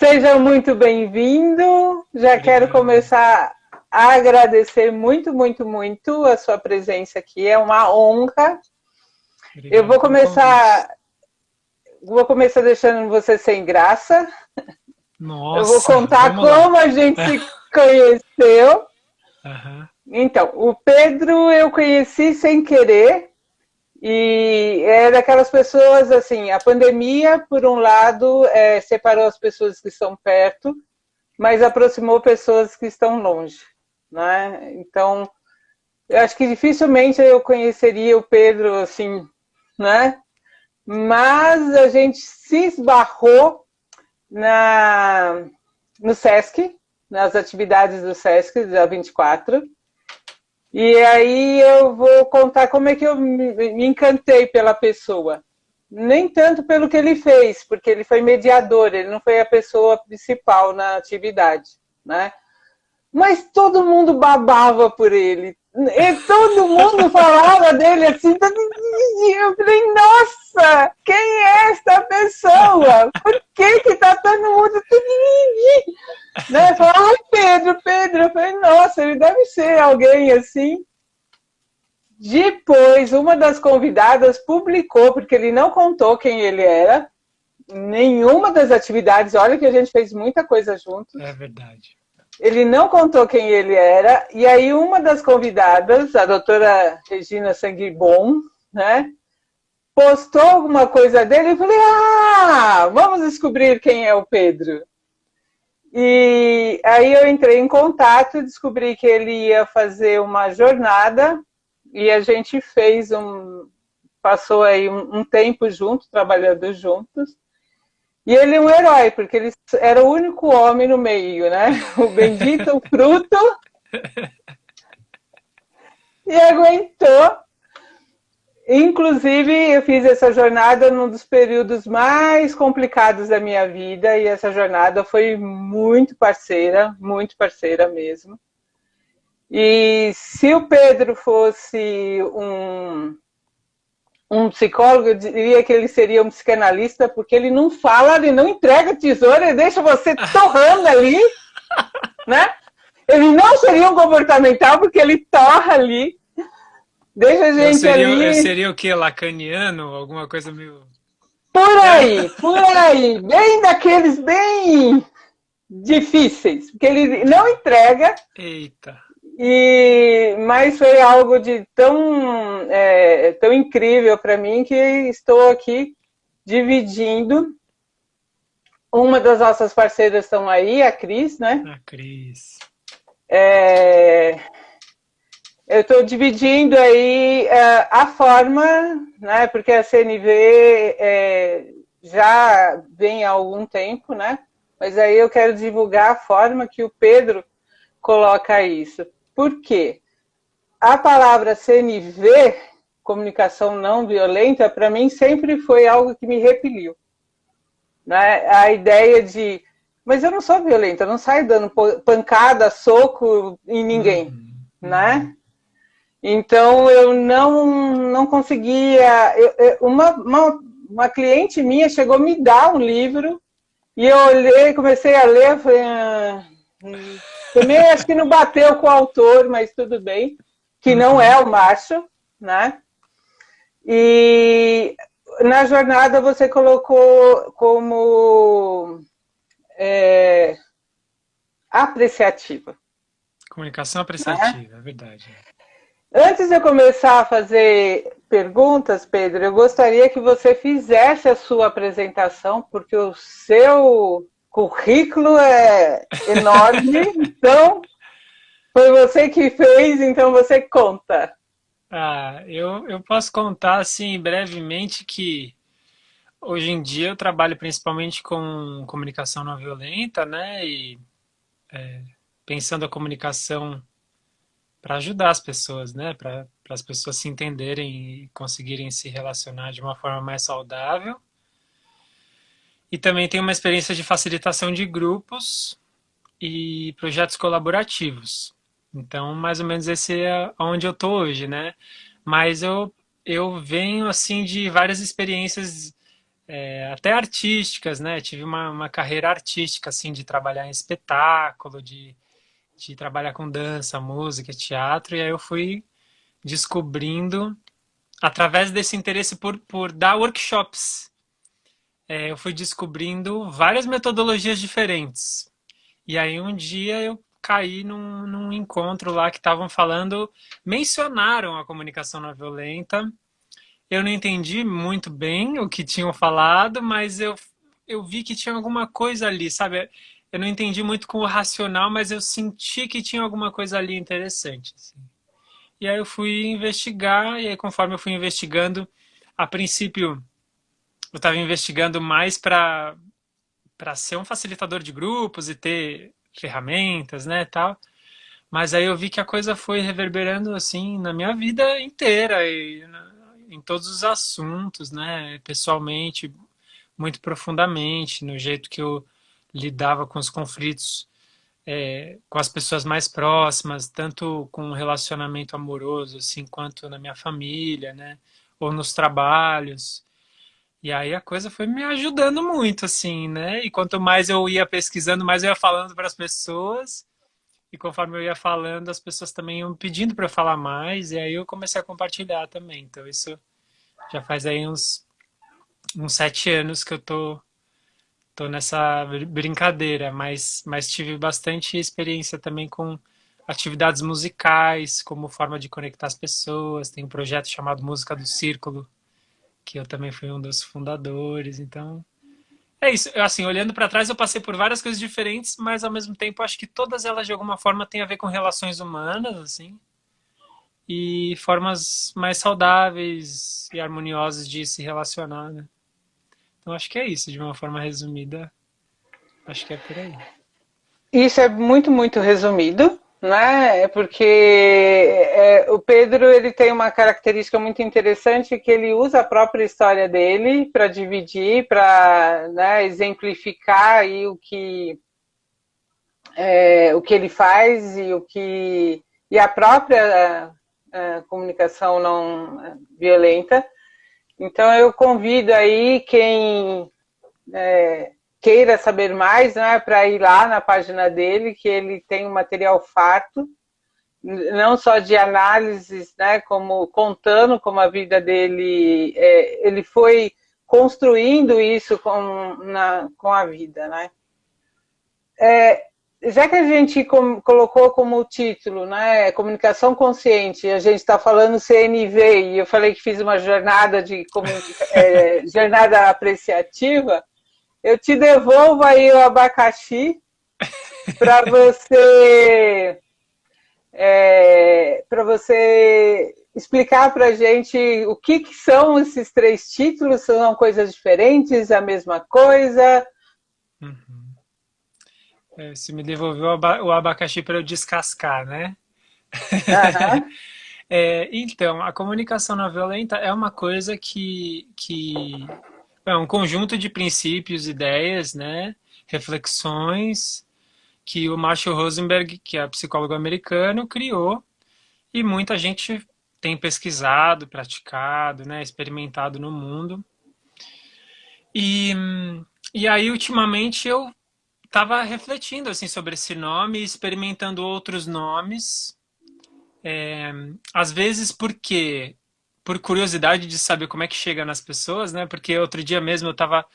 Seja muito bem-vindo. Já quero Obrigado. começar a agradecer muito a sua presença aqui. É uma honra. Eu Obrigado pelo convite. vou começar deixando você sem graça. Eu vou Nossa, contar vamos lá. como a gente se conheceu. Aham. Então, o Pedro eu conheci sem querer. E é daquelas pessoas, assim, a pandemia, por um lado, separou as pessoas que estão perto, mas aproximou pessoas que estão longe, né? Então, eu acho que dificilmente eu conheceria o Pedro, assim, né? Mas a gente se esbarrou na, no Sesc, nas atividades do Sesc, da 24, e aí eu vou contar como é que eu me encantei pela pessoa. Nem tanto pelo que ele fez, porque ele foi mediador, ele não foi a pessoa principal na atividade, né? Mas todo mundo babava por ele. E todo mundo falava dele assim. Eu falei, nossa, quem é esta pessoa? Por que tá todo mundo... Né? Falava, ai, Pedro. Eu falei, nossa, ele deve ser alguém assim. Depois, uma das convidadas publicou, porque ele não contou quem ele era, nenhuma das atividades. Olha que a gente fez muita coisa juntos. É verdade. Ele não contou quem ele era, e aí uma das convidadas, a doutora Regina Sanguibon, né, postou alguma coisa dele e falei, vamos descobrir quem é o Pedro. E aí eu entrei em contato e descobri que ele ia fazer uma jornada, e a gente passou aí um tempo juntos, trabalhando juntos. E ele é um herói, porque ele era o único homem no meio, né? O bendito fruto. E aguentou. Inclusive, eu fiz essa jornada num dos períodos mais complicados da minha vida. E essa jornada foi muito parceira mesmo. E se o Pedro fosse um psicólogo, eu diria que ele seria um psicanalista, porque ele não fala, ele não entrega tesoura, ele deixa você torrando ali, né? Ele não seria um comportamental, porque ele torra ali, deixa a gente Eu ali, seria o quê? Lacaniano? Alguma coisa meio. por aí, bem daqueles bem difíceis, porque ele não entrega, Eita. mas foi algo de tão incrível para mim que estou aqui dividindo. Uma das nossas parceiras estão aí, a Cris, né? A Cris. Eu estou dividindo aí a forma, né? Porque a CNV já vem há algum tempo, né? Mas aí eu quero divulgar a forma que o Pedro coloca isso. Por quê? A palavra CNV, comunicação não violenta, para mim sempre foi algo que me repeliu. Né? A ideia de, mas eu não sou violenta, eu não saio dando pancada, soco em ninguém, né? Então eu não conseguia. Uma cliente minha chegou a me dar um livro e eu olhei, comecei a ler, falei, também acho que não bateu com o autor, mas tudo bem, que não é o Márcio, né? E na jornada você colocou como apreciativa. Comunicação Né? apreciativa, é verdade. Antes de eu começar a fazer perguntas, Pedro, eu gostaria que você fizesse a sua apresentação, porque o seu currículo é enorme, então foi você que fez, então você conta. Eu posso contar, assim, brevemente que hoje em dia eu trabalho principalmente com comunicação não violenta, né? E pensando a comunicação para ajudar as pessoas, né? Para as pessoas se entenderem e conseguirem se relacionar de uma forma mais saudável. E também tenho uma experiência de facilitação de grupos e projetos colaborativos. Então, mais ou menos esse é onde eu estou hoje, né? Mas eu venho assim de várias experiências até artísticas, né? Tive uma carreira artística, assim, de trabalhar em espetáculo, de trabalhar com dança, música, teatro, e aí eu fui descobrindo, através desse interesse por dar workshops, eu fui descobrindo várias metodologias diferentes. E aí um dia eu caí num encontro lá que estavam falando, mencionaram a comunicação não violenta. Eu não entendi muito bem o que tinham falado, mas eu vi que tinha alguma coisa ali, sabe? Eu não entendi muito com o racional, mas eu senti que tinha alguma coisa ali interessante, assim. E aí eu fui investigar, e aí conforme eu fui investigando, a princípio eu estava investigando mais para ser um facilitador de grupos e ter ferramentas, né, tal. Mas aí eu vi que a coisa foi reverberando assim na minha vida inteira e em todos os assuntos, né, pessoalmente, muito profundamente, no jeito que eu lidava com os conflitos, com as pessoas mais próximas, tanto com o relacionamento amoroso, assim, quanto na minha família, né, ou nos trabalhos. E aí a coisa foi me ajudando muito, assim, né? E quanto mais eu ia pesquisando, mais eu ia falando para as pessoas. E conforme eu ia falando, as pessoas também iam pedindo para eu falar mais. E aí eu comecei a compartilhar também. Então isso já faz aí uns 7 anos que eu tô nessa brincadeira. Mas tive bastante experiência também com atividades musicais, como forma de conectar as pessoas. Tem um projeto chamado Música do Círculo, que eu também fui um dos fundadores. Então é isso, assim, olhando para trás eu passei por várias coisas diferentes, mas ao mesmo tempo acho que todas elas de alguma forma têm a ver com relações humanas, assim, e formas mais saudáveis e harmoniosas de se relacionar, né? Então acho que é isso, de uma forma resumida, acho que é por aí. Isso é muito, muito resumido, né? É porque o Pedro ele tem uma característica muito interessante que ele usa a própria história dele para dividir, para, né, exemplificar aí o que ele faz e a própria comunicação não violenta. Então eu convido aí quem queira saber mais, né, para ir lá na página dele, que ele tem um material farto, não só de análises, né, como contando como a vida dele, ele foi construindo isso com a vida, né? Já que a gente colocou como título, né, comunicação consciente, a gente está falando CNV, e eu falei que fiz uma jornada jornada apreciativa, eu te devolvo aí o abacaxi para você explicar para a gente o que são esses 3 títulos, são coisas diferentes, a mesma coisa? Uhum. Você me devolveu o abacaxi para eu descascar, né? Uhum. Então, a comunicação não violenta é uma coisa que é um conjunto de princípios, ideias, né? Reflexões que o Marshall Rosenberg, que é psicólogo americano, criou e muita gente tem pesquisado, praticado, né? Experimentado no mundo. E, e aí, ultimamente, eu estava refletindo assim sobre esse nome, experimentando outros nomes. Às vezes porque por curiosidade de saber como é que chega nas pessoas, né? Porque outro dia mesmo eu estava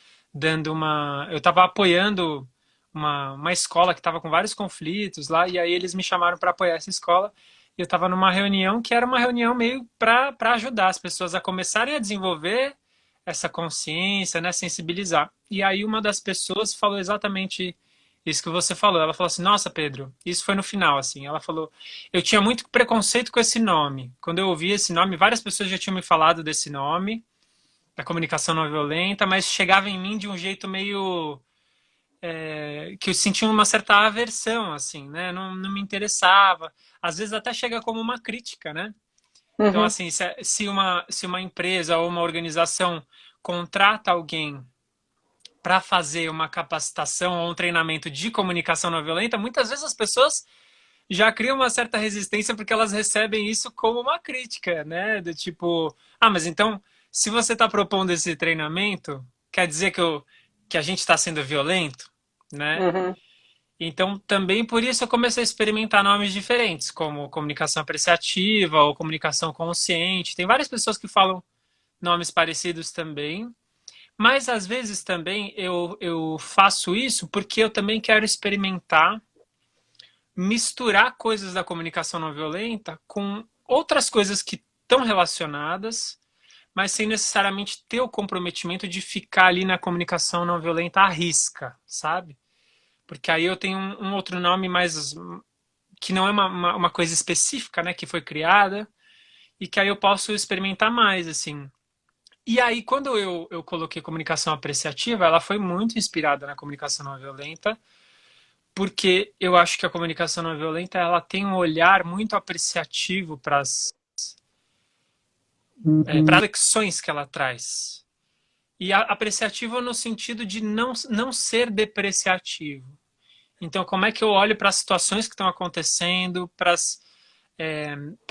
apoiando uma escola que estava com vários conflitos lá, e aí eles me chamaram para apoiar essa escola. E eu estava numa reunião que era uma reunião meio para ajudar as pessoas a começarem a desenvolver essa consciência, né? Sensibilizar. E aí uma das pessoas falou exatamente isso que você falou. Ela falou assim: Nossa, Pedro, isso foi no final, assim. Ela falou: Eu tinha muito preconceito com esse nome. Quando eu ouvi esse nome, várias pessoas já tinham me falado desse nome, da comunicação não violenta, mas chegava em mim de um jeito meio que eu sentia uma certa aversão, assim, né? Não me interessava. Às vezes até chega como uma crítica, né? Então, Uhum. assim, se uma empresa ou uma organização contrata alguém para fazer uma capacitação ou um treinamento de comunicação não violenta, muitas vezes as pessoas já criam uma certa resistência porque elas recebem isso como uma crítica, né? Do tipo, mas então, se você está propondo esse treinamento, quer dizer que a gente está sendo violento, né? Uhum. Então, também por isso eu comecei a experimentar nomes diferentes, como comunicação apreciativa ou comunicação consciente. Tem várias pessoas que falam nomes parecidos também, mas às vezes também eu faço isso porque eu também quero experimentar misturar coisas da comunicação não violenta com outras coisas que estão relacionadas, mas sem necessariamente ter o comprometimento de ficar ali na comunicação não violenta à risca, sabe? Porque aí eu tenho um outro nome mais que não é uma coisa específica, né, que foi criada e que aí eu posso experimentar mais, assim. E aí, quando eu coloquei comunicação apreciativa, ela foi muito inspirada na comunicação não violenta, porque eu acho que a comunicação não violenta ela tem um olhar muito apreciativo para as reflexões que ela traz. E apreciativo no sentido de não ser depreciativo. Então, como é que eu olho para as situações que estão acontecendo, para as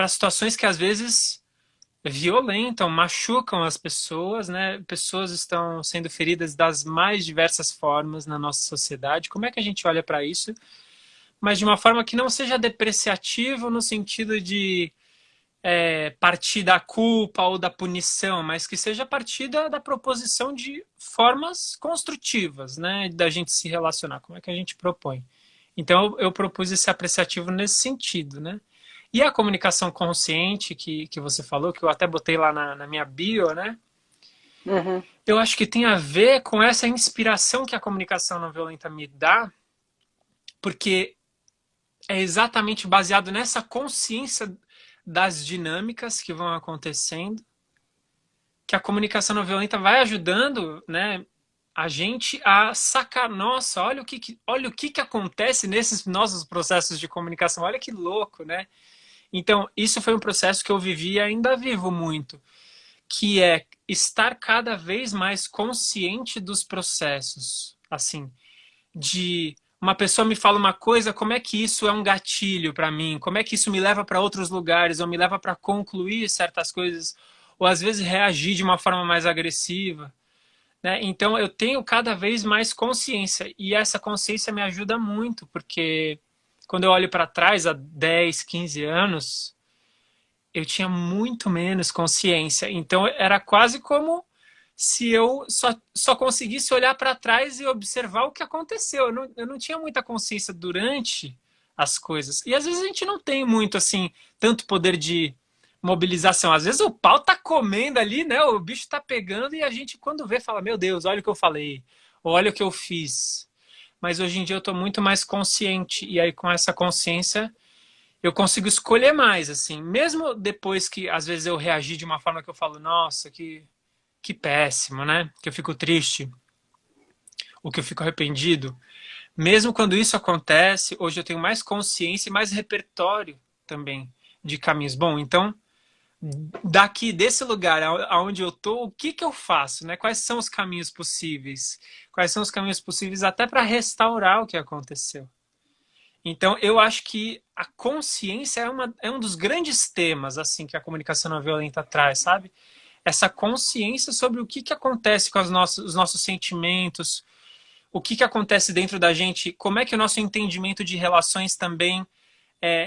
situações que às vezes violentam, machucam as pessoas, né? Pessoas estão sendo feridas das mais diversas formas na nossa sociedade. Como é que a gente olha para isso? Mas de uma forma que não seja depreciativo no sentido de partir da culpa ou da punição, mas que seja partir da proposição de formas construtivas, né? Da gente se relacionar. Como é que a gente propõe? Então eu propus esse apreciativo nesse sentido, né? E a comunicação consciente que você falou, que eu até botei lá na minha bio, né? Uhum. Eu acho que tem a ver com essa inspiração que a comunicação não violenta me dá, porque é exatamente baseado nessa consciência das dinâmicas que vão acontecendo, que a comunicação não violenta vai ajudando, né, a gente a sacar, nossa, olha o que acontece nesses nossos processos de comunicação, olha que louco, né? Então, isso foi um processo que eu vivi e ainda vivo muito, que é estar cada vez mais consciente dos processos, assim, de uma pessoa me fala uma coisa, como é que isso é um gatilho para mim? Como é que isso me leva para outros lugares ou me leva para concluir certas coisas ou às vezes reagir de uma forma mais agressiva, né? Então eu tenho cada vez mais consciência e essa consciência me ajuda muito, porque quando eu olho para trás há 10, 15 anos, eu tinha muito menos consciência. Então era quase como se eu só conseguisse olhar para trás e observar o que aconteceu. Eu não tinha muita consciência durante as coisas. E às vezes a gente não tem muito, assim, tanto poder de mobilização. Às vezes o pau tá comendo ali, né? O bicho tá pegando e a gente, quando vê, fala: Meu Deus, olha o que eu falei, ou olha o que eu fiz. Mas hoje em dia eu tô muito mais consciente. E aí, com essa consciência, eu consigo escolher mais, assim. Mesmo depois que, às vezes, eu reagi de uma forma que eu falo: Nossa, que péssimo, né? Que eu fico triste, ou que eu fico arrependido. Mesmo quando isso acontece, hoje eu tenho mais consciência e mais repertório também de caminhos. Bom, então, daqui desse lugar aonde eu tô, o que eu faço, né? Quais são os caminhos possíveis? Quais são os caminhos possíveis até para restaurar o que aconteceu? Então, eu acho que a consciência é um dos grandes temas assim que a comunicação não violenta traz, sabe? Essa consciência sobre o que acontece com os nossos sentimentos, o que acontece dentro da gente, como é que o nosso entendimento de relações também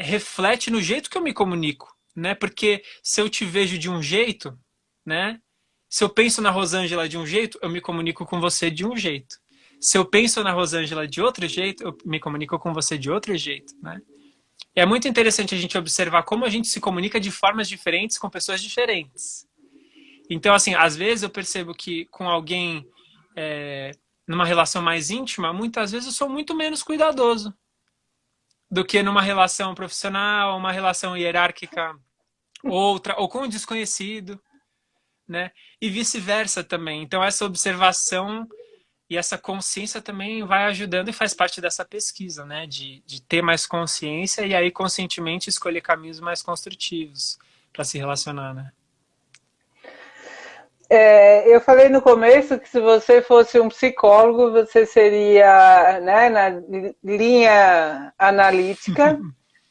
reflete no jeito que eu me comunico, né? Porque se eu te vejo de um jeito, né? Se eu penso na Rosângela de um jeito, eu me comunico com você de um jeito. Se eu penso na Rosângela de outro jeito, eu me comunico com você de outro jeito, né? É muito interessante a gente observar como a gente se comunica de formas diferentes com pessoas diferentes. Então, assim, às vezes eu percebo que com alguém numa relação mais íntima, muitas vezes eu sou muito menos cuidadoso do que numa relação profissional, uma relação hierárquica, outra, ou com um desconhecido, né? E vice-versa também. Então, essa observação e essa consciência também vai ajudando e faz parte dessa pesquisa, né? De ter mais consciência e aí, conscientemente, escolher caminhos mais construtivos para se relacionar, né? Eu falei no começo que se você fosse um psicólogo, você seria, né, na linha analítica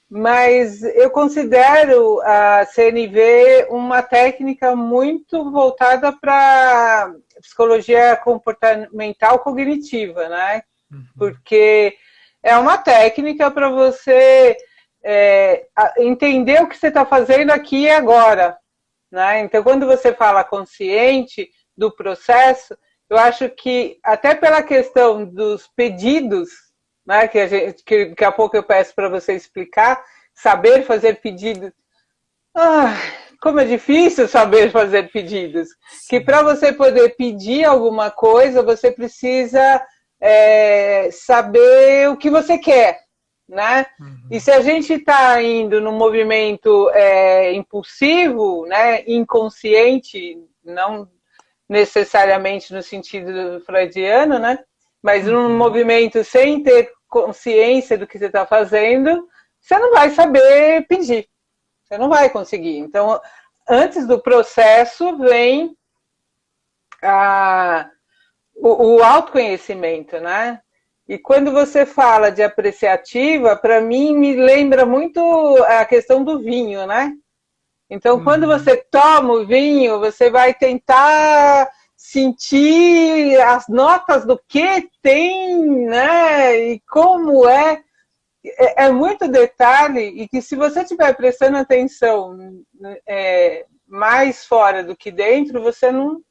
mas eu considero a CNV uma técnica muito voltada para psicologia comportamental cognitiva, né? Uhum. Porque é uma técnica para você entender o que você está fazendo aqui e agora, né? Então, quando você fala consciente do processo, eu acho que até pela questão dos pedidos, né, que daqui a pouco eu peço para você explicar, saber fazer pedidos. Ah, como é difícil saber fazer pedidos. Que para Sim. você poder pedir alguma coisa, você precisa saber o que você quer, né? E Uhum. se a gente está indo num movimento impulsivo, né, inconsciente, não necessariamente no sentido freudiano, né? Mas num Uhum. movimento sem ter consciência do que você está fazendo, você não vai saber pedir, você não vai conseguir. Então, antes do processo vem a, o autoconhecimento, né? E quando você fala de apreciativa, para mim me lembra muito a questão do vinho, né? Então, quando Uhum. você toma o vinho, você vai tentar sentir as notas do que tem, né? E como é. É muito detalhe e que se você estiver prestando atenção mais fora do que dentro, você não,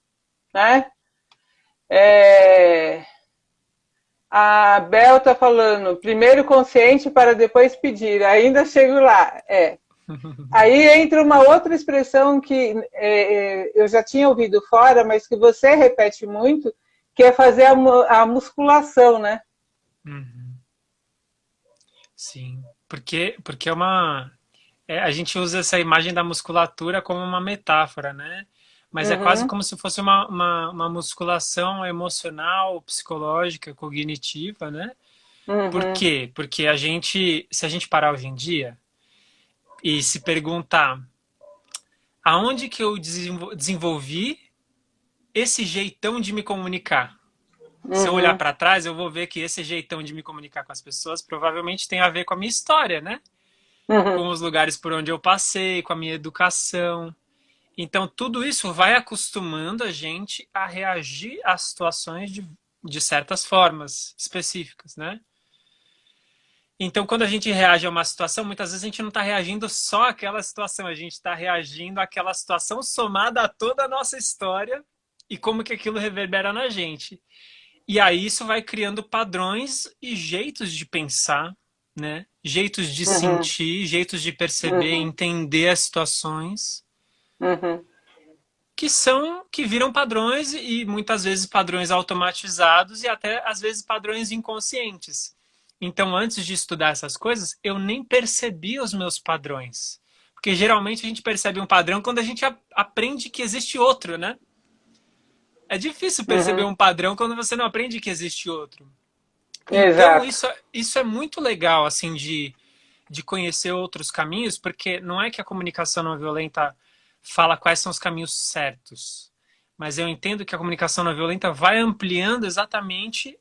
né? É, a Bel está falando, primeiro consciente para depois pedir. Ainda chego lá. Aí entra uma outra expressão que eu já tinha ouvido fora, mas que você repete muito, que é fazer a musculação, né? Uhum. Sim. Porque é uma. A gente usa essa imagem da musculatura como uma metáfora, né? Mas é quase Uhum, como se fosse uma musculação emocional, psicológica, cognitiva, né? Por uhum, quê? Porque se a gente parar hoje em dia e se perguntar aonde que eu desenvolvi esse jeitão de me comunicar? Se eu olhar uhum, para trás, eu vou ver que esse jeitão de me comunicar com as pessoas provavelmente tem a ver com a minha história, né? uhum, Com os lugares por onde eu passei, com a minha educação. Então, tudo isso vai acostumando a gente a reagir a situações de certas formas específicas, né? Então, quando a gente reage a uma situação, muitas vezes a gente não está reagindo só àquela situação, a gente está reagindo àquela situação somada a toda a nossa história e como que aquilo reverbera na gente. E aí isso vai criando padrões e jeitos de pensar, né? Jeitos de uhum, sentir, jeitos de perceber, uhum, entender as situações uhum, que viram padrões e muitas vezes padrões automatizados e até às vezes padrões inconscientes. Então, antes de estudar essas coisas, eu nem percebia os meus padrões. Porque geralmente a gente percebe um padrão quando a gente aprende que existe outro, né? É difícil perceber uhum. um padrão quando você não aprende que existe outro. Então, Exato. isso é muito legal, assim, de conhecer outros caminhos, porque não é que a comunicação não violenta fala quais são os caminhos certos, mas eu entendo que a comunicação não violenta vai ampliando exatamente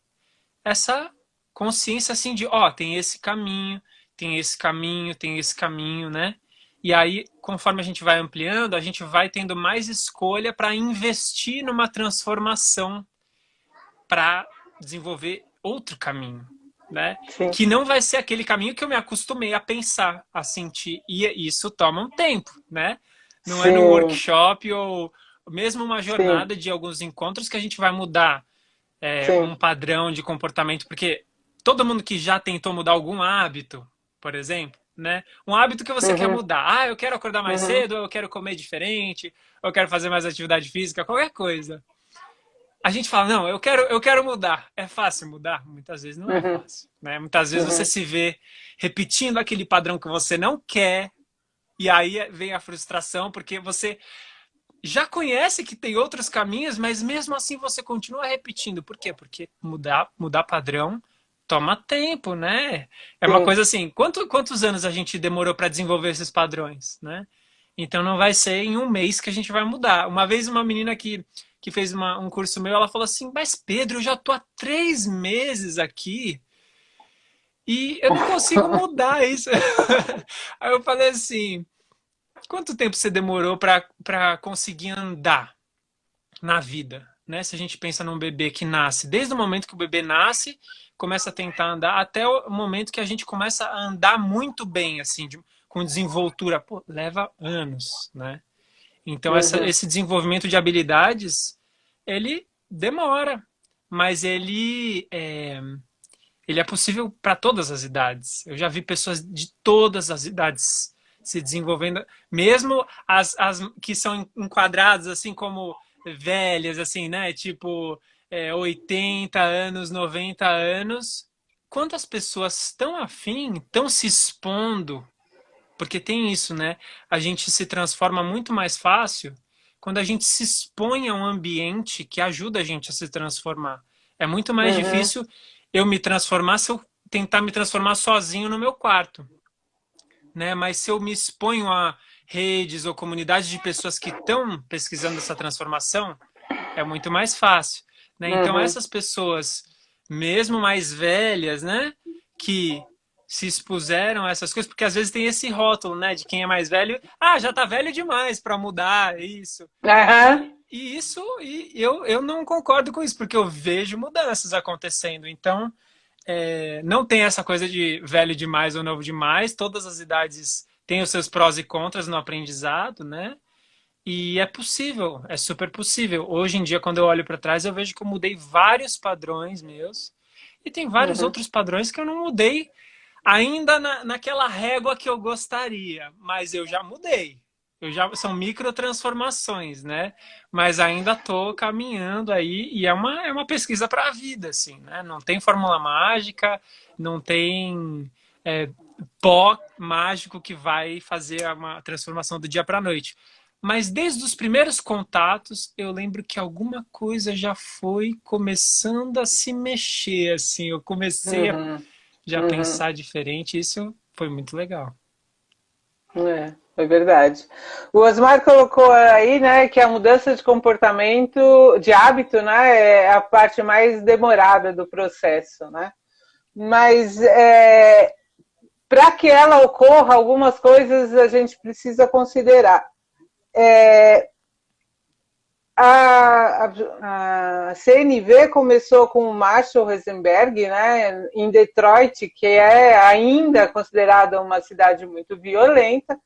essa consciência, assim, de, ó, tem esse caminho, tem esse caminho, tem esse caminho, né? E aí, conforme a gente vai ampliando, a gente vai tendo mais escolha para investir numa transformação para desenvolver outro caminho, né? Sim, Que não vai ser aquele caminho que eu me acostumei a pensar, a sentir. E isso toma um tempo, né? Não é num sim, workshop ou mesmo uma sim, jornada de alguns encontros que a gente vai mudar sim. um padrão de comportamento, porque todo mundo que já tentou mudar algum hábito, por exemplo, né? Um hábito que você quer Uhum, mudar. Ah, eu quero acordar mais uhum, cedo, eu quero comer diferente, eu quero fazer mais atividade física, qualquer coisa. A gente fala, não, eu quero mudar. É fácil mudar? Muitas vezes não é uhum, fácil. Né? Muitas vezes você uhum, se vê repetindo aquele padrão que você não quer, e aí vem a frustração, porque você já conhece que tem outros caminhos, mas mesmo assim você continua repetindo. Por quê? Porque mudar padrão toma tempo, né? É uma sim. coisa assim, quantos anos a gente demorou para desenvolver esses padrões, né? Então não vai ser em um mês que a gente vai mudar. Uma vez uma menina que fez um curso meu, ela falou assim, mas Pedro, eu já tô há 3 meses aqui E eu não consigo mudar isso. Aí eu falei assim, quanto tempo você demorou para conseguir andar na vida, né? Se a gente pensa num bebê que nasce, desde o momento que o bebê nasce, começa a tentar andar, até o momento que a gente começa a andar muito bem, assim, com desenvoltura, pô, leva anos, né? Então Uhum, esse desenvolvimento de habilidades, ele demora, mas ele é possível para todas as idades. Eu já vi pessoas de todas as idades se desenvolvendo, mesmo as que são enquadradas assim como velhas, assim, né? Tipo, 80 anos, 90 anos. Quantas pessoas estão afim, estão se expondo? Porque tem isso, né? A gente se transforma muito mais fácil quando a gente se expõe a um ambiente que ajuda a gente a se transformar. É muito mais uhum, difícil eu me transformar se eu tentar me transformar sozinho no meu quarto, né? Mas se eu me exponho a redes ou comunidades de pessoas que estão pesquisando essa transformação, é muito mais fácil, né? Então uhum. essas pessoas, mesmo mais velhas, né, que se expuseram a essas coisas, porque às vezes tem esse rótulo, né, de quem é mais velho, já tá velho demais para mudar isso. Aham, E eu não concordo com isso, porque eu vejo mudanças acontecendo. Então, não tem essa coisa de velho demais ou novo demais. Todas as idades têm os seus prós e contras no aprendizado, né? E é possível, é super possível. Hoje em dia, quando eu olho para trás, eu vejo que eu mudei vários padrões meus. E tem vários uhum. outros padrões que eu não mudei ainda naquela régua que eu gostaria, mas eu já mudei. São microtransformações, né? Mas ainda estou caminhando aí e é uma pesquisa para a vida, assim, né? Não tem fórmula mágica, não tem é, pó mágico que vai fazer uma transformação do dia para a noite. Mas desde os primeiros contatos, eu lembro que alguma coisa já foi começando a se mexer, assim. Eu comecei a Uhum, já uhum, pensar diferente, isso foi muito legal. é verdade. O Osmar colocou aí, né, que a mudança de comportamento, de hábito, né, é a parte mais demorada do processo, né? Mas para que ela ocorra, algumas coisas a gente precisa considerar. A CNV começou com o Marshall Rosenberg, né, em Detroit, que é ainda considerada uma cidade muito violenta.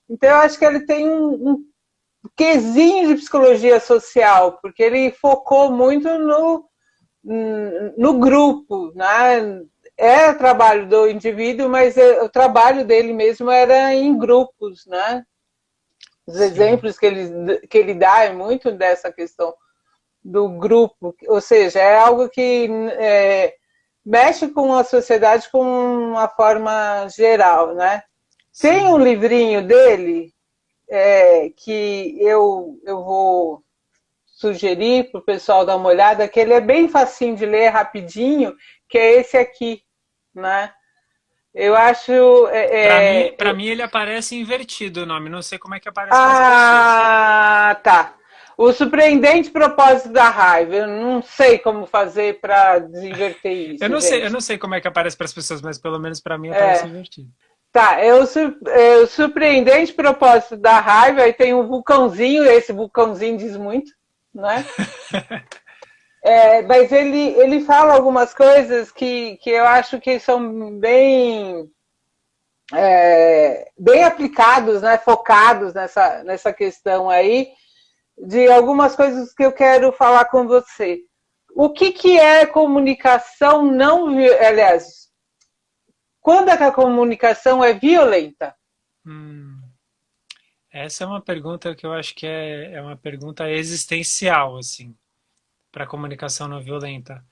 Então, eu acho que ele tem um quesinho de psicologia social, porque ele focou muito no grupo, né? É o trabalho do indivíduo, mas o trabalho dele mesmo era em grupos, né? Os Sim, exemplos que ele dá é muito dessa questão do grupo, ou seja, é algo que mexe com a sociedade com uma forma geral, né? Tem um sim. livrinho dele que eu vou sugerir para o pessoal dar uma olhada, que ele é bem facinho de ler, rapidinho, que é esse aqui, né? Eu acho. Para mim ele aparece invertido o nome, não sei como é que aparece para as pessoas. Tá. O surpreendente propósito da raiva. Eu não sei como fazer para desinverter Eu isso, não sei, eu gente. não sei como é que aparece para as pessoas, mas pelo menos para mim aparece É, invertido. tá. É o surpreendente propósito da raiva. Aí tem um vulcãozinho. Esse vulcãozinho diz muito, né? Mas ele fala algumas coisas que eu acho que são bem aplicados, né, focados nessa questão aí, de algumas coisas que eu quero falar com você. O que é comunicação não. Aliás, quando é que a comunicação é violenta? Hum, essa é uma pergunta que eu acho que é uma pergunta existencial, assim, para a comunicação não violenta.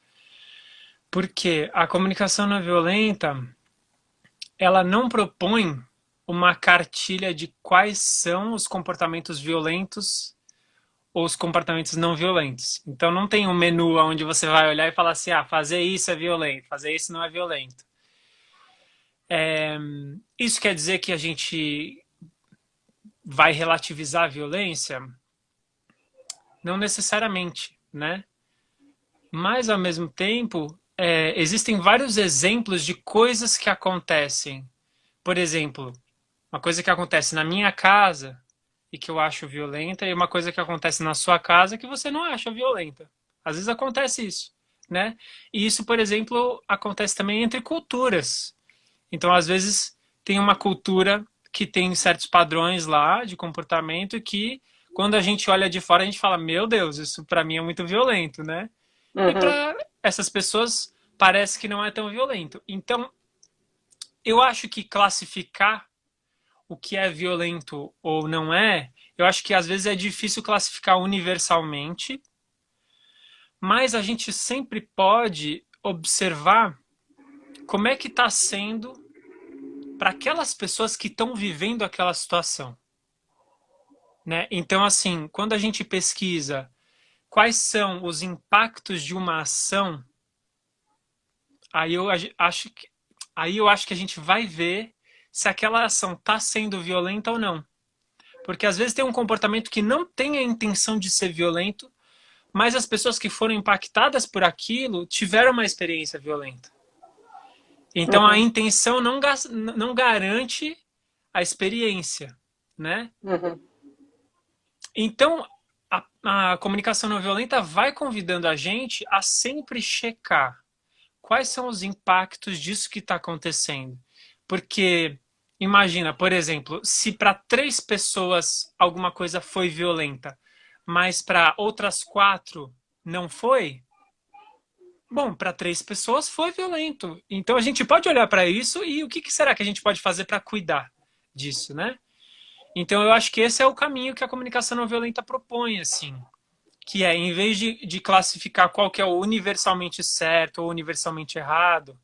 Porque a comunicação não violenta, ela não propõe uma cartilha de quais são os comportamentos violentos ou os comportamentos não violentos. Então não tem um menu onde você vai olhar e falar assim, fazer isso é violento, fazer isso não é violento. Isso quer dizer que a gente vai relativizar a violência? Não necessariamente, né? Mas ao mesmo tempo, existem vários exemplos de coisas que acontecem. Por exemplo, uma coisa que acontece na minha casa e que eu acho violenta, e uma coisa que acontece na sua casa que você não acha violenta. Às vezes acontece isso, né? E isso, por exemplo, acontece também entre culturas. Então, às vezes, tem uma cultura que tem certos padrões lá de comportamento que, quando a gente olha de fora, a gente fala: Meu Deus, isso para mim é muito violento, né? E Uhum, para essas pessoas parece que não é tão violento. Então, eu acho que classificar o que é violento ou não é, eu acho que às vezes é difícil classificar universalmente, mas a gente sempre pode observar como é que está sendo para aquelas pessoas que estão vivendo aquela situação, né? Então, assim, quando a gente pesquisa quais são os impactos de uma ação, aí eu acho que, aí eu acho que a gente vai ver se aquela ação está sendo violenta ou não. Porque às vezes tem um comportamento que não tem a intenção de ser violento, mas as pessoas que foram impactadas por aquilo tiveram uma experiência violenta. Então a uhum, intenção não garante a experiência, né? uhum, Então a comunicação não violenta vai convidando a gente a sempre checar quais são os impactos disso que está acontecendo. Porque imagina, por exemplo, se para 3 pessoas alguma coisa foi violenta, mas para outras 4 não foi, bom, para 3 pessoas foi violento. Então a gente pode olhar para isso e o que será que a gente pode fazer para cuidar disso, né? Então eu acho que esse é o caminho que a comunicação não violenta propõe, assim, que é, em vez de classificar qual que é o universalmente certo ou universalmente errado,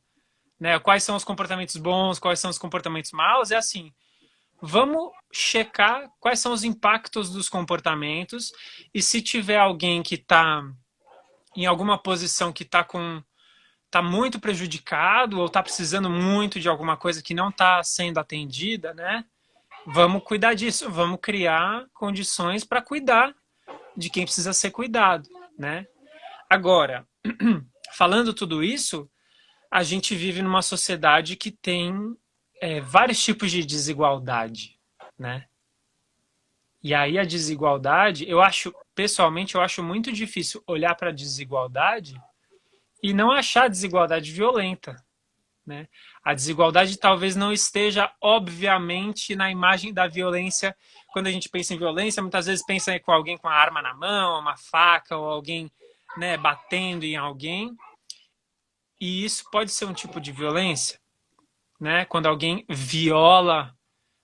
né? Quais são os comportamentos bons, quais são os comportamentos maus, é assim, vamos checar quais são os impactos dos comportamentos e se tiver alguém que está em alguma posição que tá muito prejudicado ou está precisando muito de alguma coisa que não está sendo atendida, né? Vamos cuidar disso, vamos criar condições para cuidar de quem precisa ser cuidado, né? Agora, falando tudo isso, a gente vive numa sociedade que tem vários tipos de desigualdade, né? E aí a desigualdade, eu acho, pessoalmente, eu acho muito difícil olhar para a desigualdade e não achar a desigualdade violenta, né? A desigualdade talvez não esteja obviamente na imagem da violência. Quando a gente pensa em violência, muitas vezes pensa com alguém com a arma na mão, uma faca, ou alguém, né, batendo em alguém. E isso pode ser um tipo de violência, né? Quando alguém viola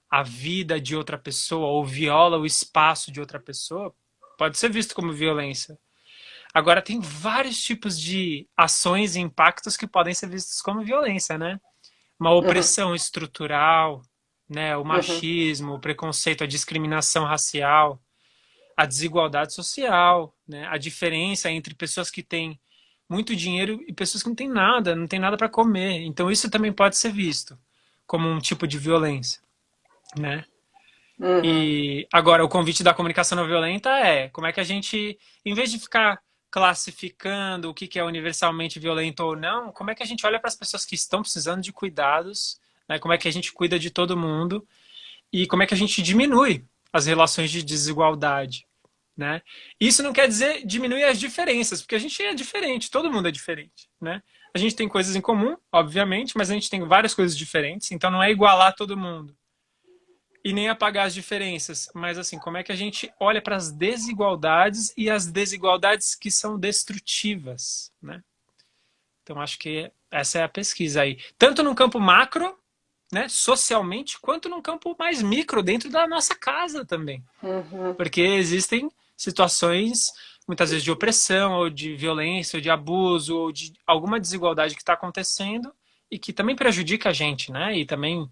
a vida de outra pessoa ou viola o espaço de outra pessoa, pode ser visto como violência. Agora, tem vários tipos de ações e impactos que podem ser vistos como violência, né? Uma uhum, opressão estrutural, né? O uhum, machismo, o preconceito, a discriminação racial, a desigualdade social, né? A diferença entre pessoas que têm muito dinheiro e pessoas que não têm nada para comer. Então, isso também pode ser visto como um tipo de violência, né? uhum. E agora o convite da comunicação não violenta é como é que a gente, em vez de ficar classificando o que é universalmente violento ou não, como é que a gente olha para as pessoas que estão precisando de cuidados, né? Como é que a gente cuida de todo mundo e como é que a gente diminui as relações de desigualdade, né? Isso não quer dizer diminuir as diferenças, porque a gente é diferente, todo mundo é diferente, né? A gente tem coisas em comum, obviamente, mas a gente tem várias coisas diferentes, então não é igualar todo mundo e nem apagar as diferenças, mas assim, como é que a gente olha para as desigualdades e as desigualdades que são destrutivas, né? Então acho que essa é a pesquisa aí, tanto no campo macro, né, socialmente, quanto no campo mais micro, dentro da nossa casa também, Uhum. porque existem situações muitas vezes de opressão ou de violência ou de abuso ou de alguma desigualdade que está acontecendo e que também prejudica a gente, né? E também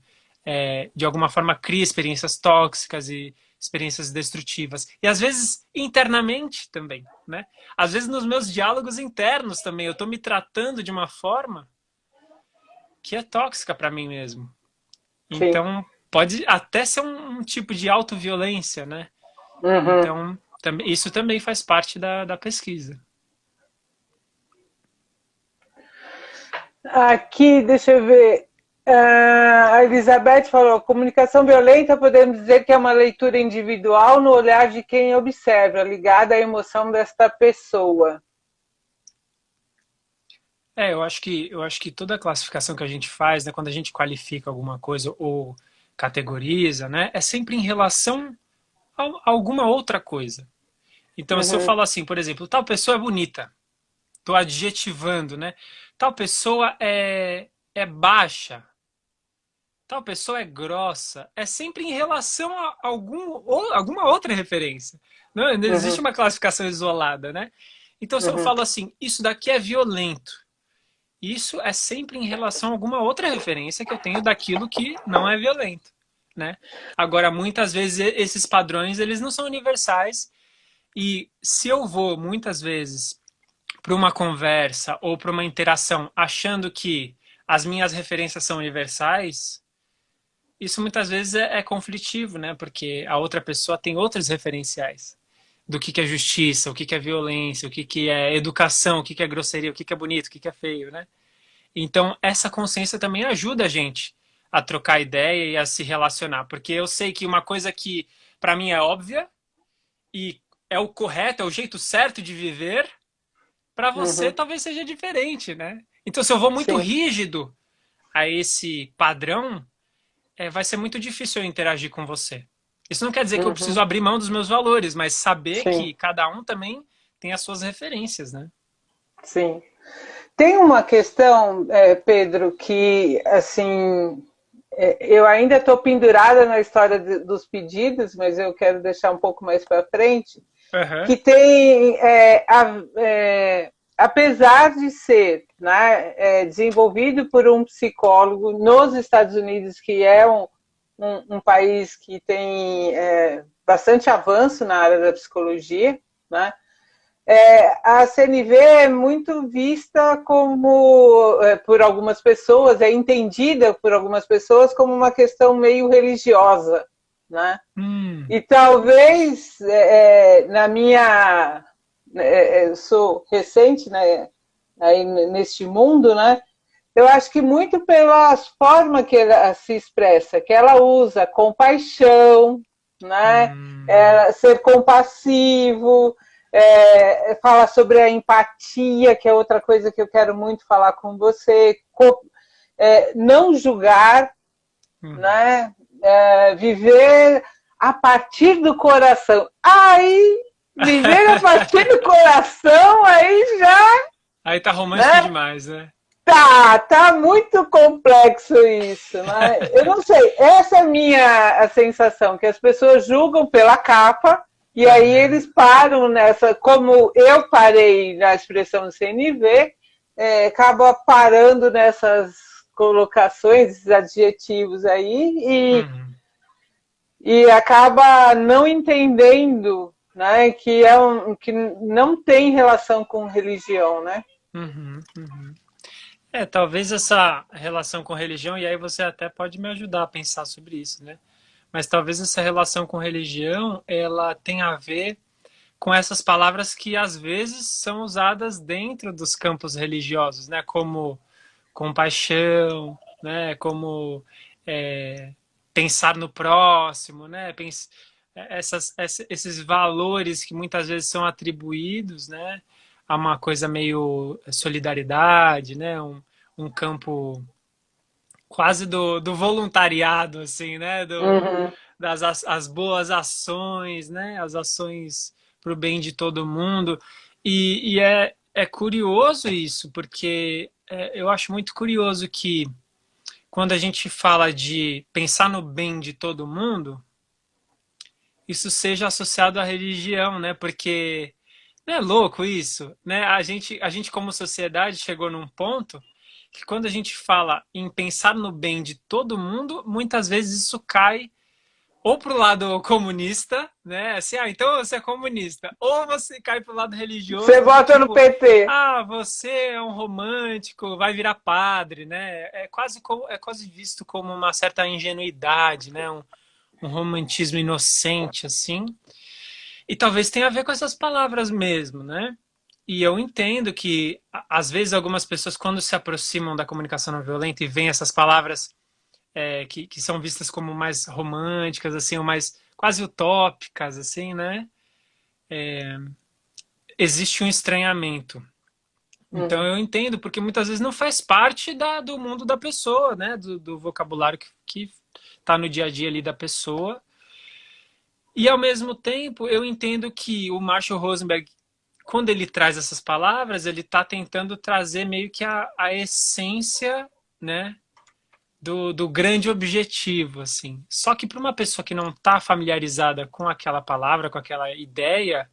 de alguma forma cria experiências tóxicas e experiências destrutivas. E às vezes internamente também, né? Às vezes nos meus diálogos internos também eu estou me tratando de uma forma que é tóxica para mim mesmo. Sim. Então pode até ser um tipo de autoviolência, né? Uhum. Então isso também faz parte da pesquisa. Aqui, deixa eu ver. A Elizabeth falou: comunicação violenta, podemos dizer que é uma leitura individual no olhar de quem observa, ligada à emoção desta pessoa. Eu acho que toda a classificação que a gente faz, né, quando a gente qualifica alguma coisa ou categoriza, né, é sempre em relação a alguma outra coisa. Então, se eu Uhum, falo assim, por exemplo, tal pessoa é bonita, estou adjetivando, né? Tal pessoa é baixa, tal pessoa é grossa, é sempre em relação a alguma outra referência. Não existe uhum, uma classificação isolada, né? Então, se eu uhum, falo assim, isso daqui é violento, isso é sempre em relação a alguma outra referência que eu tenho daquilo que não é violento, né? Agora, muitas vezes esses padrões eles não são universais e se eu vou muitas vezes para uma conversa ou para uma interação achando que as minhas referências são universais, isso muitas vezes é conflitivo, né? Porque a outra pessoa tem outros referenciais do que é justiça, o que é violência, o que é educação, o que é grosseria, o que é bonito, o que é feio, né? Então, essa consciência também ajuda a gente a trocar ideia e a se relacionar, porque eu sei que uma coisa que para mim é óbvia e é o correto, é o jeito certo de viver, para você uhum. talvez seja diferente, né? Então, se eu vou muito Sim. rígido a esse padrão, vai ser muito difícil eu interagir com você. Isso não quer dizer que eu preciso Uhum. abrir mão dos meus valores, mas saber Sim, que cada um também tem as suas referências, né? sim. Tem uma questão, Pedro, que assim eu ainda estou pendurada na história dos pedidos, mas eu quero deixar um pouco mais para frente, Aham. que tem, apesar de ser, né, desenvolvido por um psicólogo nos Estados Unidos, que é um país que tem bastante avanço na área da psicologia, né, a CNV é muito vista como, por algumas pessoas, é entendida por algumas pessoas como uma questão meio religiosa, né? Hum. E talvez na minha, eu sou recente, né, aí neste mundo, né? Eu acho que muito pela forma que ela se expressa, que ela usa compaixão, né? Hum. Ser compassivo, fala sobre a empatia, que é outra coisa que eu quero muito falar com você, não julgar, Uhum. né? Viver a partir do coração. Aí, viver a partir do coração, aí já, Aí tá romântico né? demais, né? Tá muito complexo isso, né? Eu não sei, essa é a sensação, que as pessoas julgam pela capa e aí Aham. eles param nessa, como eu parei na expressão CNV, acaba parando nessas colocações, esses adjetivos aí, Uhum. e acaba não entendendo, né, que não tem relação com religião, né? Uhum. Uhum. Talvez essa relação com religião, e aí você até pode me ajudar a pensar sobre isso, né? Mas talvez essa relação com religião, ela tenha a ver com essas palavras que às vezes são usadas dentro dos campos religiosos, né? Como compaixão, né? Como é, pensar no próximo, né? Esses valores que muitas vezes são atribuídos, né? A uma coisa meio solidariedade, né? Um campo quase do voluntariado, assim, né? Uhum, As boas ações, né? As ações para o bem de todo mundo. E é curioso isso, porque eu acho muito curioso que quando a gente fala de pensar no bem de todo mundo, isso seja associado à religião, né? Porque não é louco isso, né? A gente como sociedade chegou num ponto que quando a gente fala em pensar no bem de todo mundo, muitas vezes isso cai ou pro lado comunista, né? Assim, então você é comunista. Ou você cai pro lado você religioso do vota no tipo, PT. você é um romântico, vai virar padre, né? É quase visto como uma certa ingenuidade, né? Um romantismo inocente, assim. E talvez tenha a ver com essas palavras mesmo, né? E eu entendo que, às vezes, algumas pessoas, quando se aproximam da comunicação não violenta e veem essas palavras que são vistas como mais românticas, assim, ou mais quase utópicas, assim, né? Existe um estranhamento. Então Uhum. eu entendo, porque muitas vezes não faz parte do mundo da pessoa, né? Do vocabulário que tá no dia a dia ali da pessoa. E ao mesmo tempo eu entendo que o Marshall Rosenberg, quando ele traz essas palavras, ele está tentando trazer meio que a essência, né? Do grande objetivo, assim. Só que para uma pessoa que não está familiarizada com aquela palavra, com aquela ideia,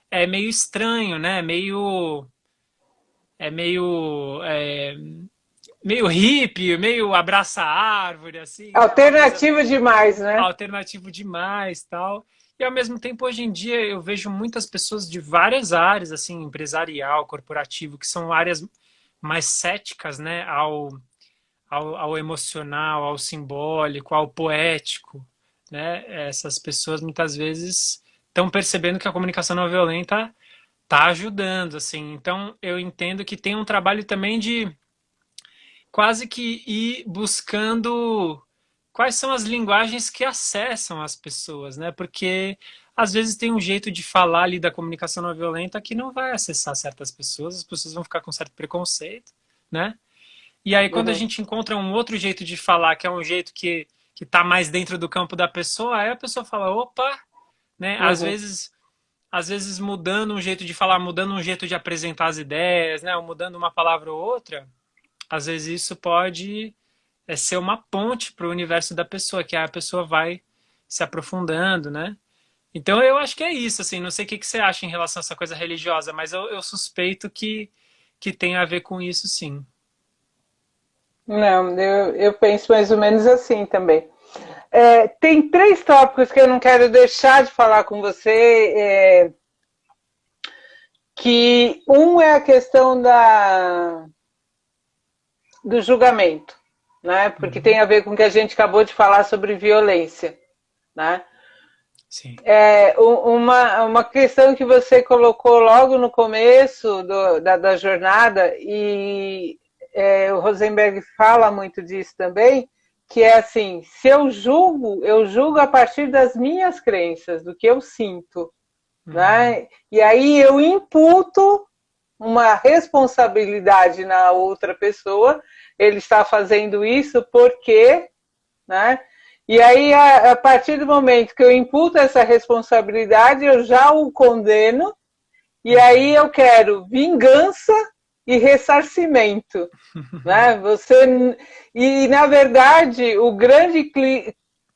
é meio estranho, né? Meio hippie, meio abraça árvore, assim, né? Uma coisa Alternativo meio demais, né? alternativo demais, tal. E ao mesmo tempo, hoje em dia, eu vejo muitas pessoas de várias áreas, assim, empresarial, corporativo, que são áreas mais céticas, né, ao emocional, ao simbólico, ao poético, né? Essas pessoas muitas vezes estão percebendo que a comunicação não violenta está ajudando, assim. Então, eu entendo que tem um trabalho também de quase que ir buscando quais são as linguagens que acessam as pessoas, né? Porque às vezes tem um jeito de falar ali da comunicação não violenta que não vai acessar certas pessoas, as pessoas vão ficar com certo preconceito, né? E aí quando a Uhum. gente encontra um outro jeito de falar, que é um jeito que está mais dentro do campo da pessoa, aí a pessoa fala, opa, né? Uhum. Às vezes mudando um jeito de falar, mudando um jeito de apresentar as ideias, né? Ou mudando uma palavra ou outra, às vezes isso pode ser uma ponte para o universo da pessoa, que a pessoa vai se aprofundando, né? Então eu acho que é isso, assim, não sei o que você acha em relação a essa coisa religiosa, mas eu suspeito que tem a ver com isso, sim. Não, eu penso mais ou menos assim também. Tem três tópicos que eu não quero deixar de falar com você, que um é a questão do julgamento, né? Porque tem Uhum. a ver com o que a gente acabou de falar sobre violência, né? Sim. Uma questão que você colocou logo no começo da jornada, e o Rosenberg fala muito disso também, que é assim, se eu julgo a partir das minhas crenças, do que eu sinto, Uhum. né? E aí eu imputo uma responsabilidade na outra pessoa, ele está fazendo isso porque, né? E aí, a partir do momento que eu imputo essa responsabilidade, eu já o condeno, e aí Uhum. eu quero vingança e ressarcimento. Né? E, na verdade, o grande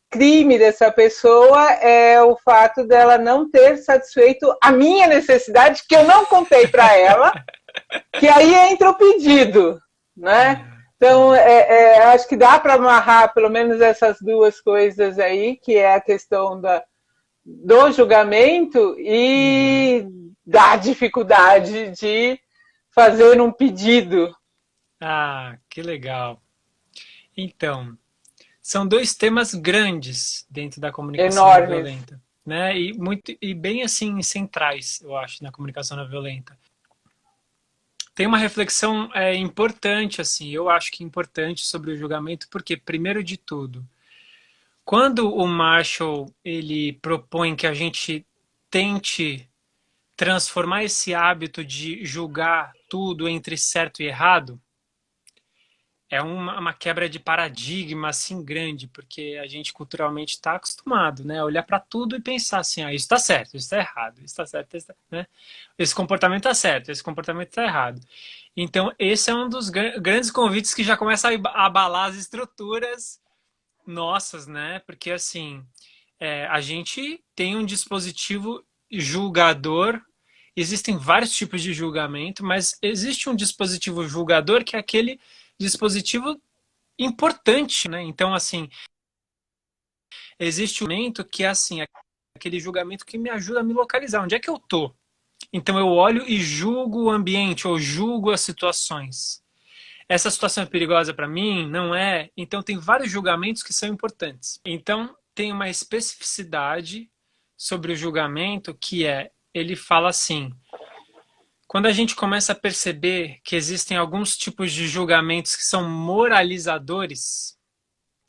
crime dessa pessoa é o fato dela não ter satisfeito a minha necessidade, que eu não contei para ela, que aí entra o pedido, né? Então, acho que dá para amarrar pelo menos essas duas coisas aí, que é a questão do julgamento Uhum. e da dificuldade de fazer um pedido. Ah, que legal. Então, são dois temas grandes dentro da comunicação não Enormes. violenta, né? E bem assim centrais, eu acho, na comunicação não violenta. Tem uma reflexão importante, assim, eu acho que importante sobre o julgamento, porque primeiro de tudo, quando o Marshall ele propõe que a gente tente transformar esse hábito de julgar tudo entre certo e errado, é uma quebra de paradigma assim grande, porque a gente culturalmente está acostumado, né, a olhar para tudo e pensar assim, ah, isso está certo, isso está errado, isso está certo, isso tá, né? Esse comportamento está certo, esse comportamento está errado. Então esse é um dos grandes convites que já começa a abalar as estruturas nossas, né? Porque assim, a gente tem um dispositivo julgador. Existem vários tipos de julgamento, mas existe um dispositivo julgador que é aquele dispositivo importante, né? Então, assim, existe um momento que é assim, aquele julgamento que me ajuda a me localizar. Onde é que eu tô? Então eu olho e julgo o ambiente ou julgo as situações. Essa situação é perigosa para mim? Não é? Então tem vários julgamentos que são importantes. Então tem uma especificidade sobre o julgamento que ele fala assim: quando a gente começa a perceber que existem alguns tipos de julgamentos que são moralizadores,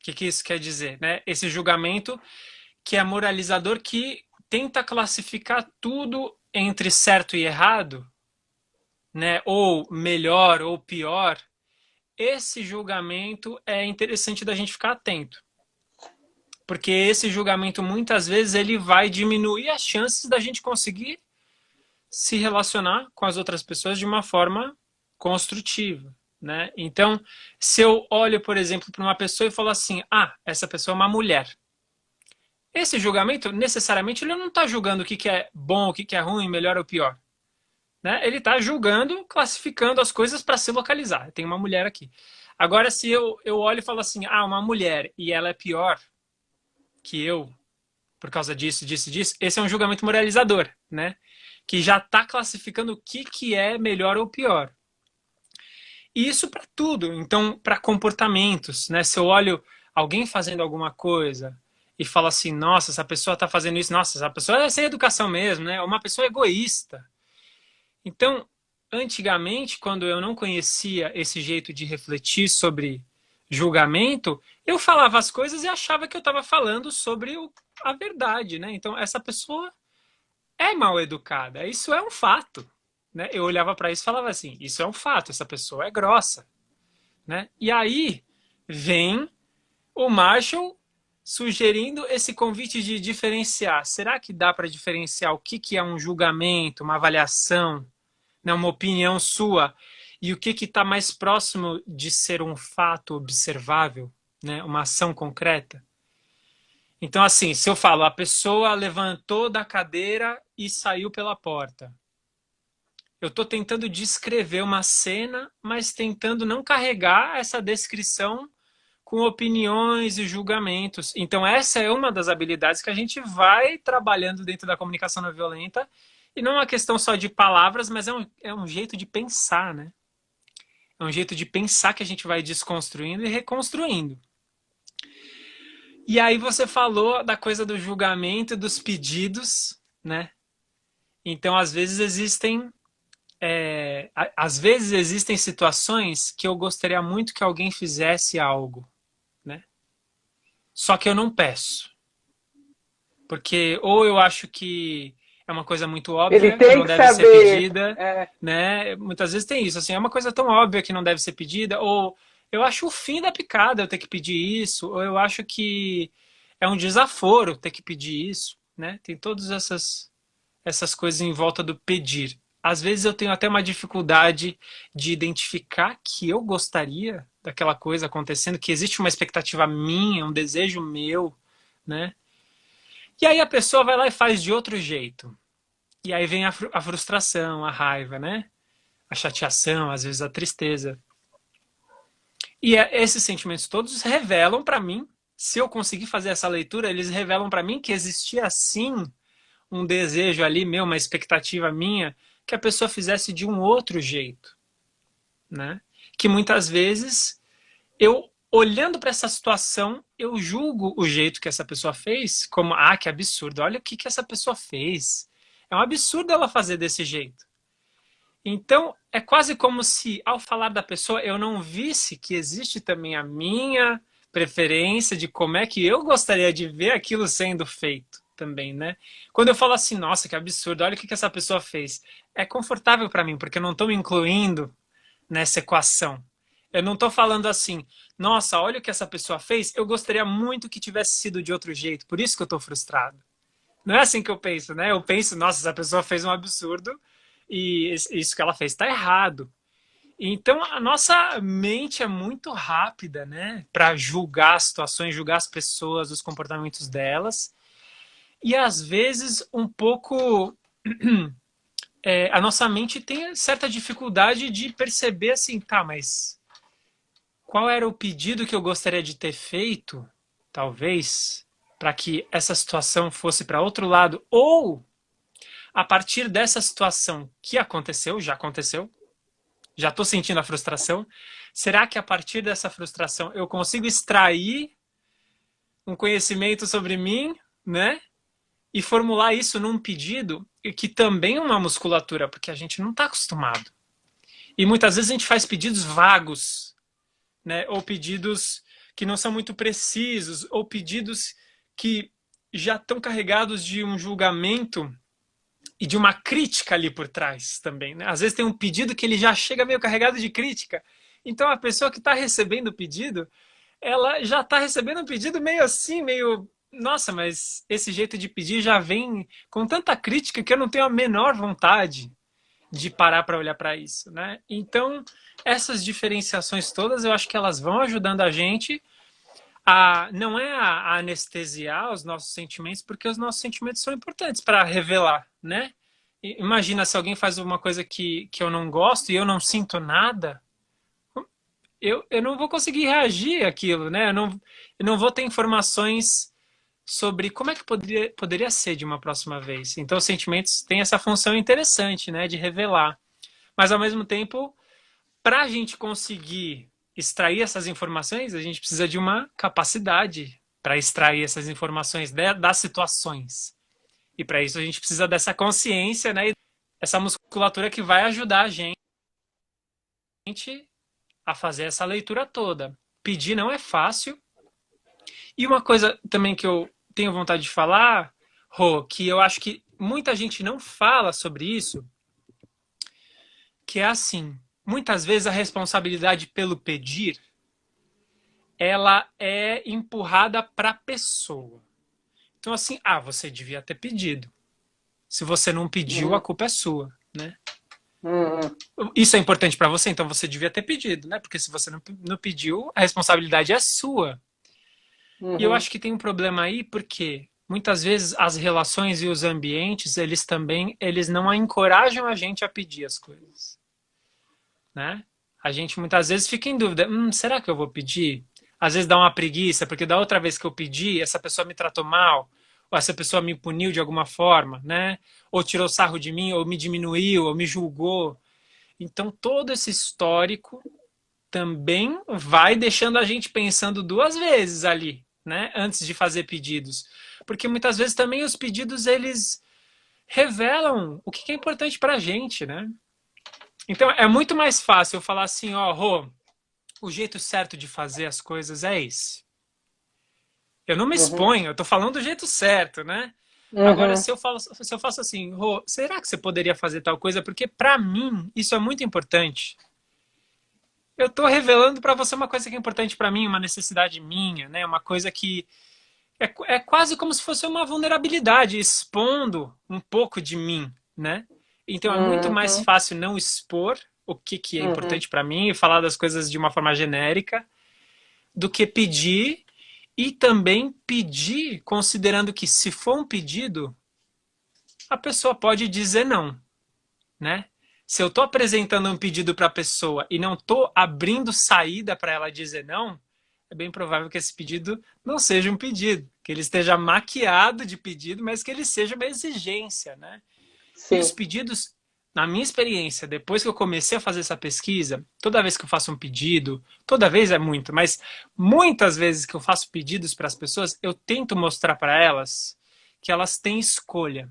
o que isso quer dizer, né? Esse julgamento que é moralizador, que tenta classificar tudo entre certo e errado, né? Ou melhor ou pior. Esse julgamento é interessante da gente ficar atento, porque esse julgamento muitas vezes ele vai diminuir as chances da gente conseguir se relacionar com as outras pessoas de uma forma construtiva, né? Então, se eu olho, por exemplo, para uma pessoa e falo assim, essa pessoa é uma mulher. Esse julgamento, necessariamente, ele não está julgando o que é bom, o que é ruim, melhor ou pior. Né? Ele está julgando, classificando as coisas para se localizar. Tem uma mulher aqui. Agora, se eu olho e falo assim, uma mulher e ela é pior que eu, por causa disso, disso, disso, esse é um julgamento moralizador, né? Que já está classificando o que é melhor ou pior. E isso para tudo. Então, para comportamentos, né? Se eu olho alguém fazendo alguma coisa e falo assim, nossa, essa pessoa está fazendo isso, nossa, essa pessoa é sem educação mesmo, né? Uma pessoa egoísta. Então, antigamente, quando eu não conhecia esse jeito de refletir sobre julgamento, eu falava as coisas e achava que eu estava falando sobre a verdade, né? Então, essa pessoa é mal educada, isso é um fato, né? Eu olhava para isso e falava assim, isso é um fato, essa pessoa é grossa, né? E aí vem o Marshall sugerindo esse convite de diferenciar. Será que dá para diferenciar o que é um julgamento, uma avaliação, né, uma opinião sua, e o que está mais próximo de ser um fato observável, né, uma ação concreta? Então, assim, se eu falo, a pessoa levantou da cadeira e saiu pela porta. Eu estou tentando descrever uma cena, mas tentando não carregar essa descrição com opiniões e julgamentos. Então, essa é uma das habilidades que a gente vai trabalhando dentro da comunicação não violenta. E não é uma questão só de palavras, mas é um jeito de pensar, né? É um jeito de pensar que a gente vai desconstruindo e reconstruindo. E aí você falou da coisa do julgamento, dos pedidos, né? Então, às vezes existem situações que eu gostaria muito que alguém fizesse algo, né? Só que eu não peço. Porque ou eu acho que é uma coisa muito Ele óbvia, que tem não que deve ser saber. pedida, né? Muitas vezes tem isso, assim, é uma coisa tão óbvia que não deve ser pedida, ou eu acho o fim da picada eu ter que pedir isso, ou eu acho que é um desaforo ter que pedir isso, né? Tem todas essas coisas em volta do pedir. Às vezes eu tenho até uma dificuldade de identificar que eu gostaria daquela coisa acontecendo, que existe uma expectativa minha, um desejo meu, né? E aí a pessoa vai lá e faz de outro jeito. E aí vem a frustração, a raiva, né? A chateação, às vezes a tristeza. E esses sentimentos todos revelam para mim, se eu conseguir fazer essa leitura, eles revelam para mim que existia sim um desejo ali meu, uma expectativa minha, que a pessoa fizesse de um outro jeito, né? Que muitas vezes eu, olhando para essa situação, eu julgo o jeito que essa pessoa fez como, que absurdo, olha o que essa pessoa fez. É um absurdo ela fazer desse jeito. Então, é quase como se, ao falar da pessoa, eu não visse que existe também a minha preferência de como é que eu gostaria de ver aquilo sendo feito também, né? Quando eu falo assim, nossa, que absurdo, olha o que essa pessoa fez. É confortável para mim, porque eu não estou me incluindo nessa equação. Eu não estou falando assim, nossa, olha o que essa pessoa fez, eu gostaria muito que tivesse sido de outro jeito, por isso que eu estou frustrado. Não é assim que eu penso, né? Eu penso, nossa, essa pessoa fez um absurdo e isso que ela fez está errado. Então a nossa mente é muito rápida, né? Para julgar as situações, julgar as pessoas, os comportamentos delas. E às vezes um pouco a nossa mente tem certa dificuldade de perceber assim, tá, mas qual era o pedido que eu gostaria de ter feito, talvez, para que essa situação fosse para outro lado, ou a partir dessa situação que aconteceu, já estou sentindo a frustração, será que a partir dessa frustração eu consigo extrair um conhecimento sobre mim, né? E formular isso num pedido? que também é uma musculatura, porque a gente não está acostumado. E muitas vezes a gente faz pedidos vagos, né? Ou pedidos que não são muito precisos, ou pedidos que já estão carregados de um julgamento e de uma crítica ali por trás também, né? Às vezes tem um pedido que ele já chega meio carregado de crítica. Então a pessoa que está recebendo o pedido, ela já está recebendo um pedido meio assim, meio... Nossa, mas esse jeito de pedir já vem com tanta crítica que eu não tenho a menor vontade de parar para olhar para isso, né? Então, essas diferenciações todas, eu acho que elas vão ajudando a gente a não é a anestesiar os nossos sentimentos, porque os nossos sentimentos são importantes para revelar, né? Imagina se alguém faz uma coisa que eu não gosto e eu não sinto nada, eu não vou conseguir reagir àquilo, né? Eu não vou ter informações sobre como é que poderia ser de uma próxima vez. Então, os sentimentos têm essa função interessante, né? De revelar. Mas, ao mesmo tempo, para a gente conseguir extrair essas informações, a gente precisa de uma capacidade para extrair essas informações das situações. E para isso a gente precisa dessa consciência, né? Essa musculatura que vai ajudar a gente a fazer essa leitura toda. Pedir não é fácil. E uma coisa também que eu tenho vontade de falar, Rô, que eu acho que muita gente não fala sobre isso, que é assim, muitas vezes a responsabilidade pelo pedir, ela é empurrada para a pessoa. Então assim, você devia ter pedido. Se você não pediu, a culpa é sua, né? Isso é importante para você, então você devia ter pedido, né? Porque se você não pediu, a responsabilidade é sua. E eu acho que tem um problema aí, porque muitas vezes as relações e os ambientes, eles não encorajam a gente a pedir as coisas, né? A gente muitas vezes fica em dúvida, será que eu vou pedir? Às vezes dá uma preguiça, porque da outra vez que eu pedi, essa pessoa me tratou mal, ou essa pessoa me puniu de alguma forma, né? Ou tirou sarro de mim, ou me diminuiu, ou me julgou. Então todo esse histórico também vai deixando a gente pensando duas vezes ali, né? Antes de fazer pedidos. Porque muitas vezes também os pedidos, eles revelam o que é importante pra gente, né? Então é muito mais fácil eu falar assim, Rô, o jeito certo de fazer as coisas é esse. Eu não me exponho, eu tô falando do jeito certo, né? Agora, se eu faço assim, Rô, será que você poderia fazer tal coisa? Porque pra mim, isso é muito importante. Eu tô revelando pra você uma coisa que é importante pra mim, uma necessidade minha, né? Uma coisa que é quase como se fosse uma vulnerabilidade, expondo um pouco de mim, né? Então é muito mais fácil não expor o que é importante para mim e falar das coisas de uma forma genérica do que pedir e também pedir considerando que se for um pedido, a pessoa pode dizer não, né? Se eu estou apresentando um pedido para a pessoa e não estou abrindo saída para ela dizer não, é bem provável que esse pedido não seja um pedido, que ele esteja maquiado de pedido, mas que ele seja uma exigência, né? Sim. E os pedidos, na minha experiência, depois que eu comecei a fazer essa pesquisa, toda vez que eu faço um pedido, toda vez é muito, mas muitas vezes que eu faço pedidos para as pessoas, eu tento mostrar para elas que elas têm escolha.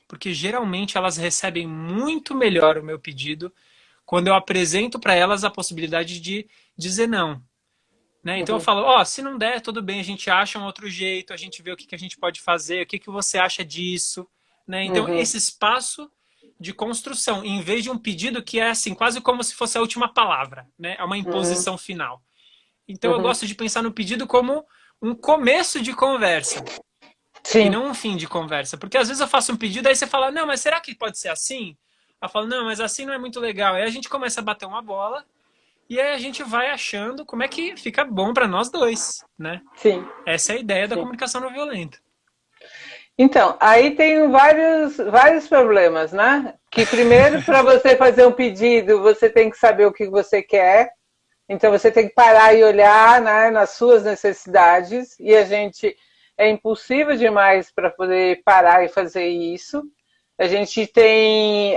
Porque geralmente elas recebem muito melhor o meu pedido quando eu apresento para elas a possibilidade de dizer não. Né? Então eu falo, se não der, tudo bem, a gente acha um outro jeito, a gente vê o que a gente pode fazer, o que você acha disso. Né? Então esse espaço de construção, em vez de um pedido que é assim, quase como se fosse a última palavra, né? É uma imposição final. Então eu gosto de pensar no pedido como um começo de conversa. Sim. E não um fim de conversa. Porque às vezes eu faço um pedido, aí você fala, não, mas será que pode ser assim? Eu falo, não, mas assim não é muito legal. Aí a gente começa a bater uma bola e aí a gente vai achando como é que fica bom para nós dois, né? Sim. Essa é a ideia da comunicação não violenta. Então, aí tem vários problemas, né? Que primeiro, para você fazer um pedido, você tem que saber o que você quer. Então, você tem que parar e olhar, né, nas suas necessidades. E a gente é impulsivo demais para poder parar e fazer isso. A gente tem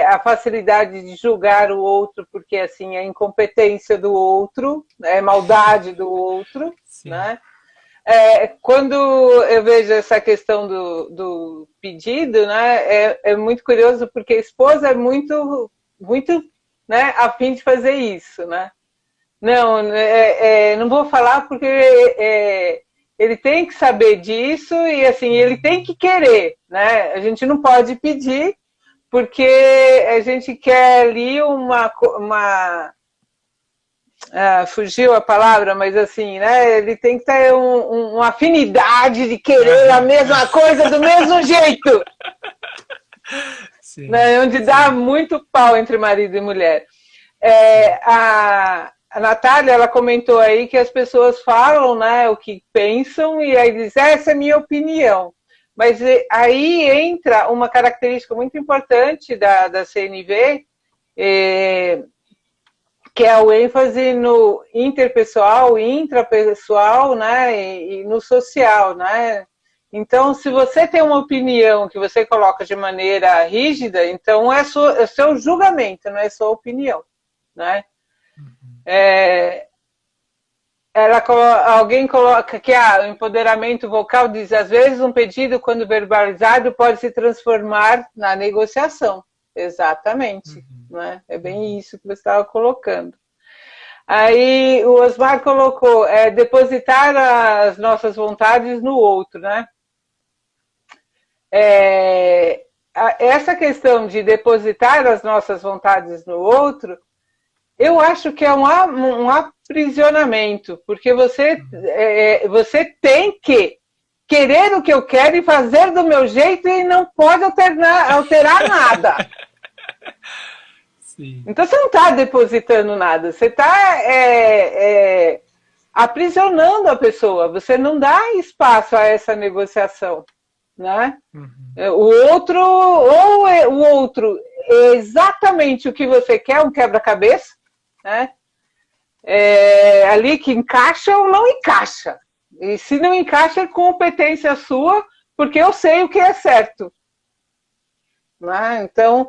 a facilidade de julgar o outro, porque assim, é incompetência do outro, é maldade do outro, sim, né? Quando eu vejo essa questão do pedido, né, é muito curioso porque a esposa é muito, né, a fim de fazer isso, né? Não, não vou falar porque ele tem que saber disso e assim ele tem que querer, né? A gente não pode pedir porque a gente quer ali fugiu a palavra, mas assim, né? Ele tem que ter uma afinidade de querer a mesma coisa do mesmo jeito, Sim, né? Onde dá sim. muito pau entre marido e mulher. A Natália, ela comentou aí que as pessoas falam, né, o que pensam e aí diz, essa é a minha opinião. Mas aí entra uma característica muito importante da CNV, que é o ênfase no interpessoal, intrapessoal, né, e no social, né? Então, se você tem uma opinião que você coloca de maneira rígida, então é seu julgamento, não é sua opinião, né? Alguém coloca que o empoderamento vocal diz, às vezes um pedido, quando verbalizado, pode se transformar na negociação. Exatamente, né? É bem isso que você estava colocando. Aí o Osmar colocou, depositar as nossas vontades no outro, né? Essa questão de depositar as nossas vontades no outro, eu acho que é um aprisionamento, porque você tem que querer o que eu quero e fazer do meu jeito e não pode alterar nada. Sim. Então você não está depositando nada, você está aprisionando a pessoa, você não dá espaço a essa negociação, né? O outro, ou o outro é exatamente o que você quer, um quebra-cabeça, né? Ali que encaixa ou não encaixa. E se não encaixa, é competência sua, porque eu sei o que é certo. Né? Então,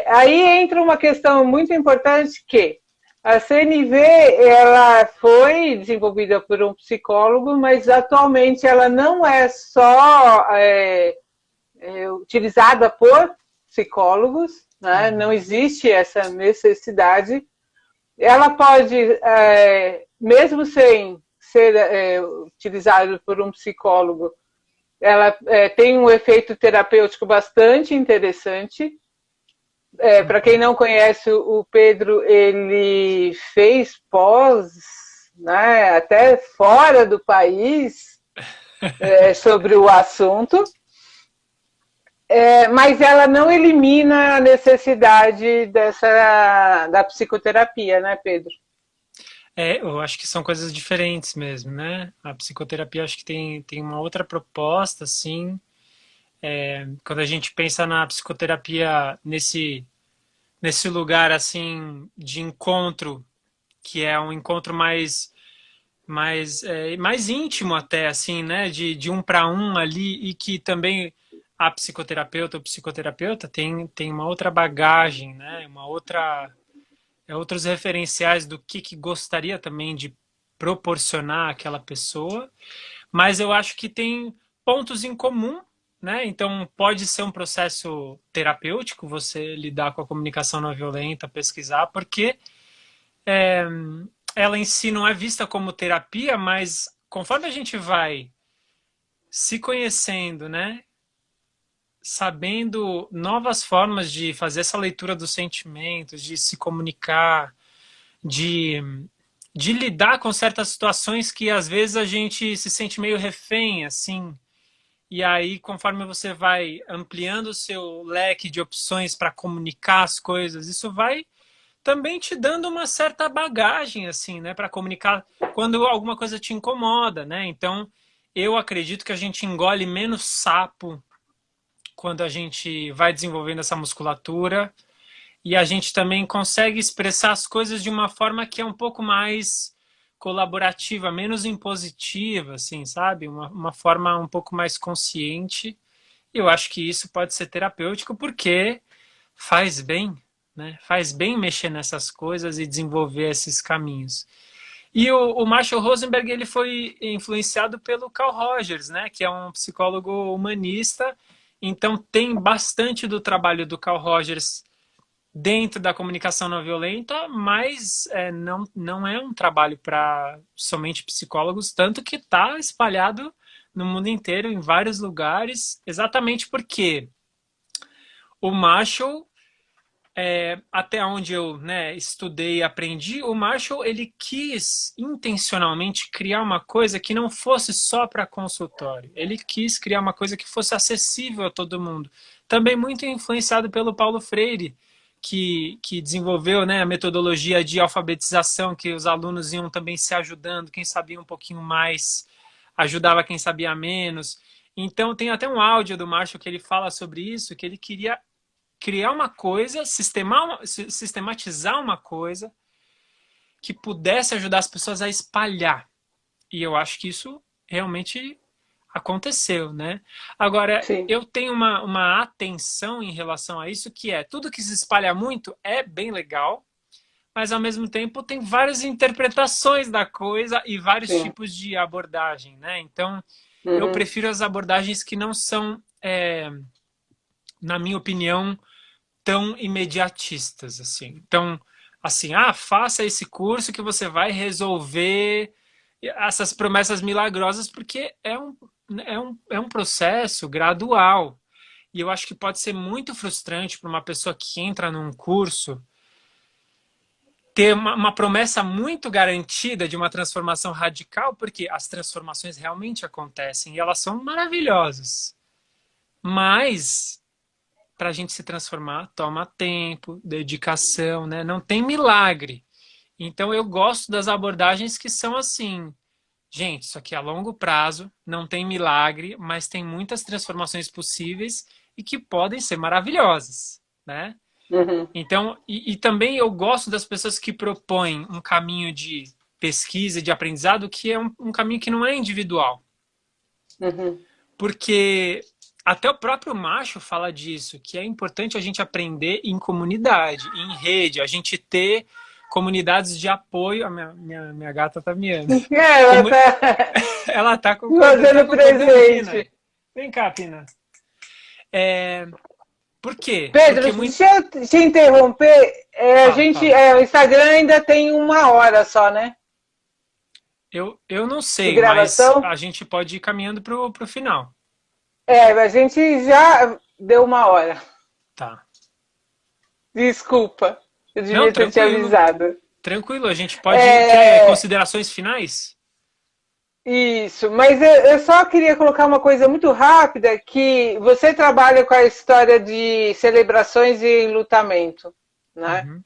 aí entra uma questão muito importante que a CNV ela foi desenvolvida por um psicólogo, mas atualmente ela não é só utilizada por psicólogos, né? Não existe essa necessidade. Ela pode, mesmo sem ser utilizada por um psicólogo, ela tem um efeito terapêutico bastante interessante. Para quem não conhece o Pedro, ele fez pós, né, até fora do país, sobre o assunto. Mas ela não elimina a necessidade da psicoterapia, né, Pedro? Eu acho que são coisas diferentes mesmo, né? A psicoterapia acho que tem uma outra proposta, assim. Quando a gente pensa na psicoterapia nesse lugar, assim, de encontro, que é um encontro mais íntimo até, assim, né? De um para um ali, e que também a psicoterapeuta ou psicoterapeuta tem uma outra bagagem, né? Outros referenciais do que gostaria também de proporcionar àquela pessoa, mas eu acho que tem pontos em comum, né? Então pode ser um processo terapêutico você lidar com a comunicação não violenta, pesquisar, porque é, ela em si não é vista como terapia, mas conforme a gente vai se conhecendo, né? Sabendo novas formas de fazer essa leitura dos sentimentos, de se comunicar, de, de lidar com certas situações que às vezes a gente se sente meio refém, assim. E aí, conforme você vai ampliando o seu leque de opções para comunicar as coisas, isso vai também te dando uma certa bagagem, assim, né, para comunicar quando alguma coisa te incomoda, né? Então, eu acredito que a gente engole menos sapo quando a gente vai desenvolvendo essa musculatura e a gente também consegue expressar as coisas de uma forma que é um pouco mais colaborativa, menos impositiva, assim, sabe? Uma forma um pouco mais consciente. E eu acho que isso pode ser terapêutico porque faz bem, né? Faz bem mexer nessas coisas e desenvolver esses caminhos. E o Marshall Rosenberg, ele foi influenciado pelo Carl Rogers, né, que é um psicólogo humanista. Então tem bastante do trabalho do Carl Rogers dentro da comunicação não violenta, mas não é um trabalho para somente psicólogos, tanto que está espalhado no mundo inteiro, em vários lugares, exatamente porque o Marshall, até onde eu, né, estudei e aprendi, o Marshall ele quis intencionalmente criar uma coisa que não fosse só para consultório. Ele quis criar uma coisa que fosse acessível a todo mundo. Também muito influenciado pelo Paulo Freire, que desenvolveu, né, a metodologia de alfabetização, que os alunos iam também se ajudando, quem sabia um pouquinho mais ajudava quem sabia menos. Então tem até um áudio do Marshall que ele fala sobre isso, que ele queria criar uma coisa, sistematizar uma coisa que pudesse ajudar as pessoas a espalhar. E eu acho que isso realmente aconteceu, né? Agora, Sim. eu tenho uma atenção em relação a isso, que é tudo que se espalha muito é bem legal, mas ao mesmo tempo tem várias interpretações da coisa e vários Sim. tipos de abordagem, né? Então, eu Uhum. prefiro as abordagens que não são, na minha opinião, tão imediatistas, assim. Então, assim, faça esse curso que você vai resolver essas promessas milagrosas, porque é um processo gradual. E eu acho que pode ser muito frustrante para uma pessoa que entra num curso ter uma promessa muito garantida de uma transformação radical, porque as transformações realmente acontecem e elas são maravilhosas. Mas para a gente se transformar, toma tempo, dedicação, né? Não tem milagre. Então eu gosto das abordagens que são assim, gente, isso aqui é a longo prazo, não tem milagre, mas tem muitas transformações possíveis e que podem ser maravilhosas, né? Uhum. Então, e também eu gosto das pessoas que propõem um caminho de pesquisa, de aprendizado, que é um caminho que não é individual. Uhum. Porque até o próprio Macho fala disso, que é importante a gente aprender em comunidade, em rede, a gente ter comunidades de apoio. A minha gata tá miando. Ela Comu... está Ela tá fazendo concordando, Pina. presente. Vem cá, Pina. É... Por quê? Pedro, Porque muito. deixa eu te interromper. A Fala, gente, fala. o Instagram ainda tem 1 hora só, né? Eu não De sei, mas gravação. a gente pode ir caminhando pro final. A gente já deu 1 hora. Tá. Desculpa, eu Não, devia ter te tranquilo. avisado. Tranquilo, a gente pode. Quer É, considerações finais? isso, mas eu só queria colocar uma coisa muito rápida, que você trabalha com a história de celebrações e enlutamento, né? Uhum.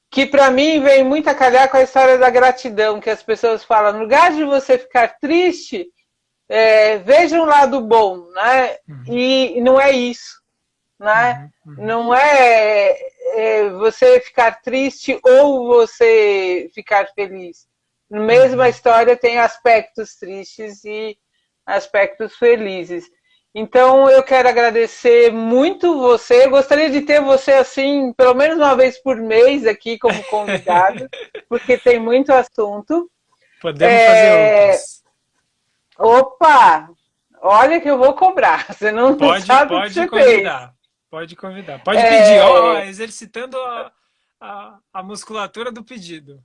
Que para mim vem muito a calhar com a história da gratidão, que as pessoas falam, no lugar de você ficar triste, veja um lado bom, né? Uhum. E não é isso, né? Uhum. Uhum. Não você ficar triste ou você ficar feliz. Na mesma Uhum. história tem aspectos tristes e aspectos felizes. Então eu quero agradecer muito você. Gostaria de ter você assim, pelo menos uma vez por mês aqui como convidado, porque tem muito assunto. Podemos fazer É... outros. Opa! Olha que eu vou cobrar. Você não sabe o que Pode você fez. convidar. Pode convidar. Pode pedir, ó, É... exercitando a musculatura do pedido.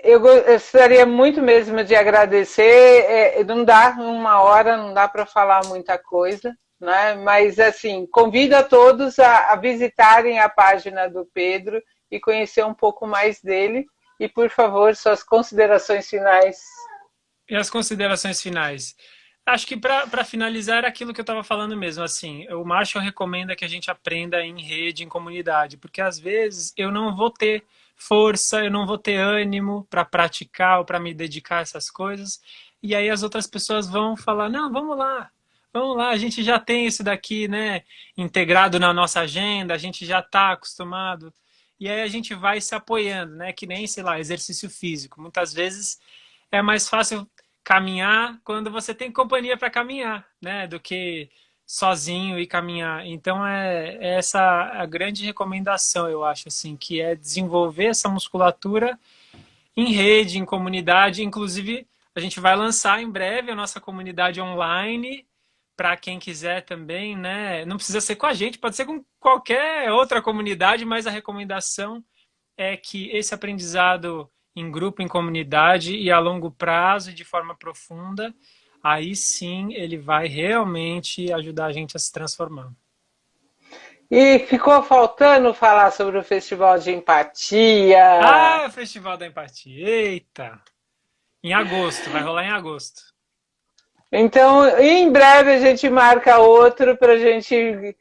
Eu gostaria muito mesmo de agradecer. Não dá 1 hora, não dá para falar muita coisa, né? Mas assim, convido a todos a visitarem a página do Pedro e conhecer um pouco mais dele. E, por favor, suas considerações finais. E as considerações finais? Acho que para finalizar era aquilo que eu estava falando mesmo, assim, o Marshall recomenda que a gente aprenda em rede, em comunidade, porque às vezes eu não vou ter força, eu não vou ter ânimo para praticar ou para me dedicar a essas coisas, e aí as outras pessoas vão falar, não, vamos lá, a gente já tem isso daqui, né, integrado na nossa agenda, a gente já está acostumado, e aí a gente vai se apoiando, né, que nem, sei lá, exercício físico, muitas vezes é mais fácil caminhar quando você tem companhia para caminhar, né? Do que sozinho e caminhar. Então é essa a grande recomendação, eu acho, assim, que é desenvolver essa musculatura em rede, em comunidade. Inclusive, a gente vai lançar em breve a nossa comunidade online para quem quiser também, né? Não precisa ser com a gente, pode ser com qualquer outra comunidade, mas a recomendação é que esse aprendizado em grupo, em comunidade e a longo prazo e de forma profunda, aí sim ele vai realmente ajudar a gente a se transformar. E ficou faltando falar sobre o Festival de Empatia. Ah, Festival da Empatia. Eita! Em agosto, vai rolar em agosto. Então, em breve a gente marca outro para a gente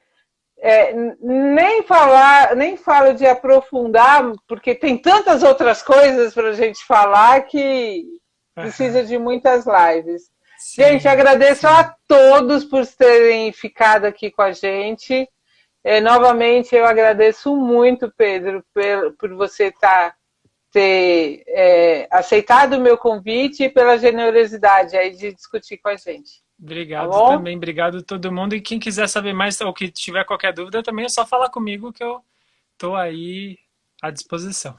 nem falar, nem falo de aprofundar, porque tem tantas outras coisas para a gente falar que precisa Aham. de muitas lives. Gente, Sim, agradeço sim. a todos por terem ficado aqui com a gente. Novamente, eu agradeço muito, Pedro, por você ter aceitado o meu convite e pela generosidade aí de discutir com a gente. Tá Obrigado bom? também, obrigado a todo mundo. E quem quiser saber mais ou que tiver qualquer dúvida, também é só falar comigo que eu tô aí à disposição.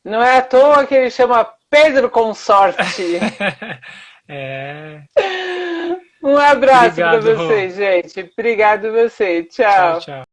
Não é à toa que ele chama Pedro Consorte. É, Um abraço para obrigado, Rô. vocês, gente. Obrigado você. Tchau, Tchau. tchau.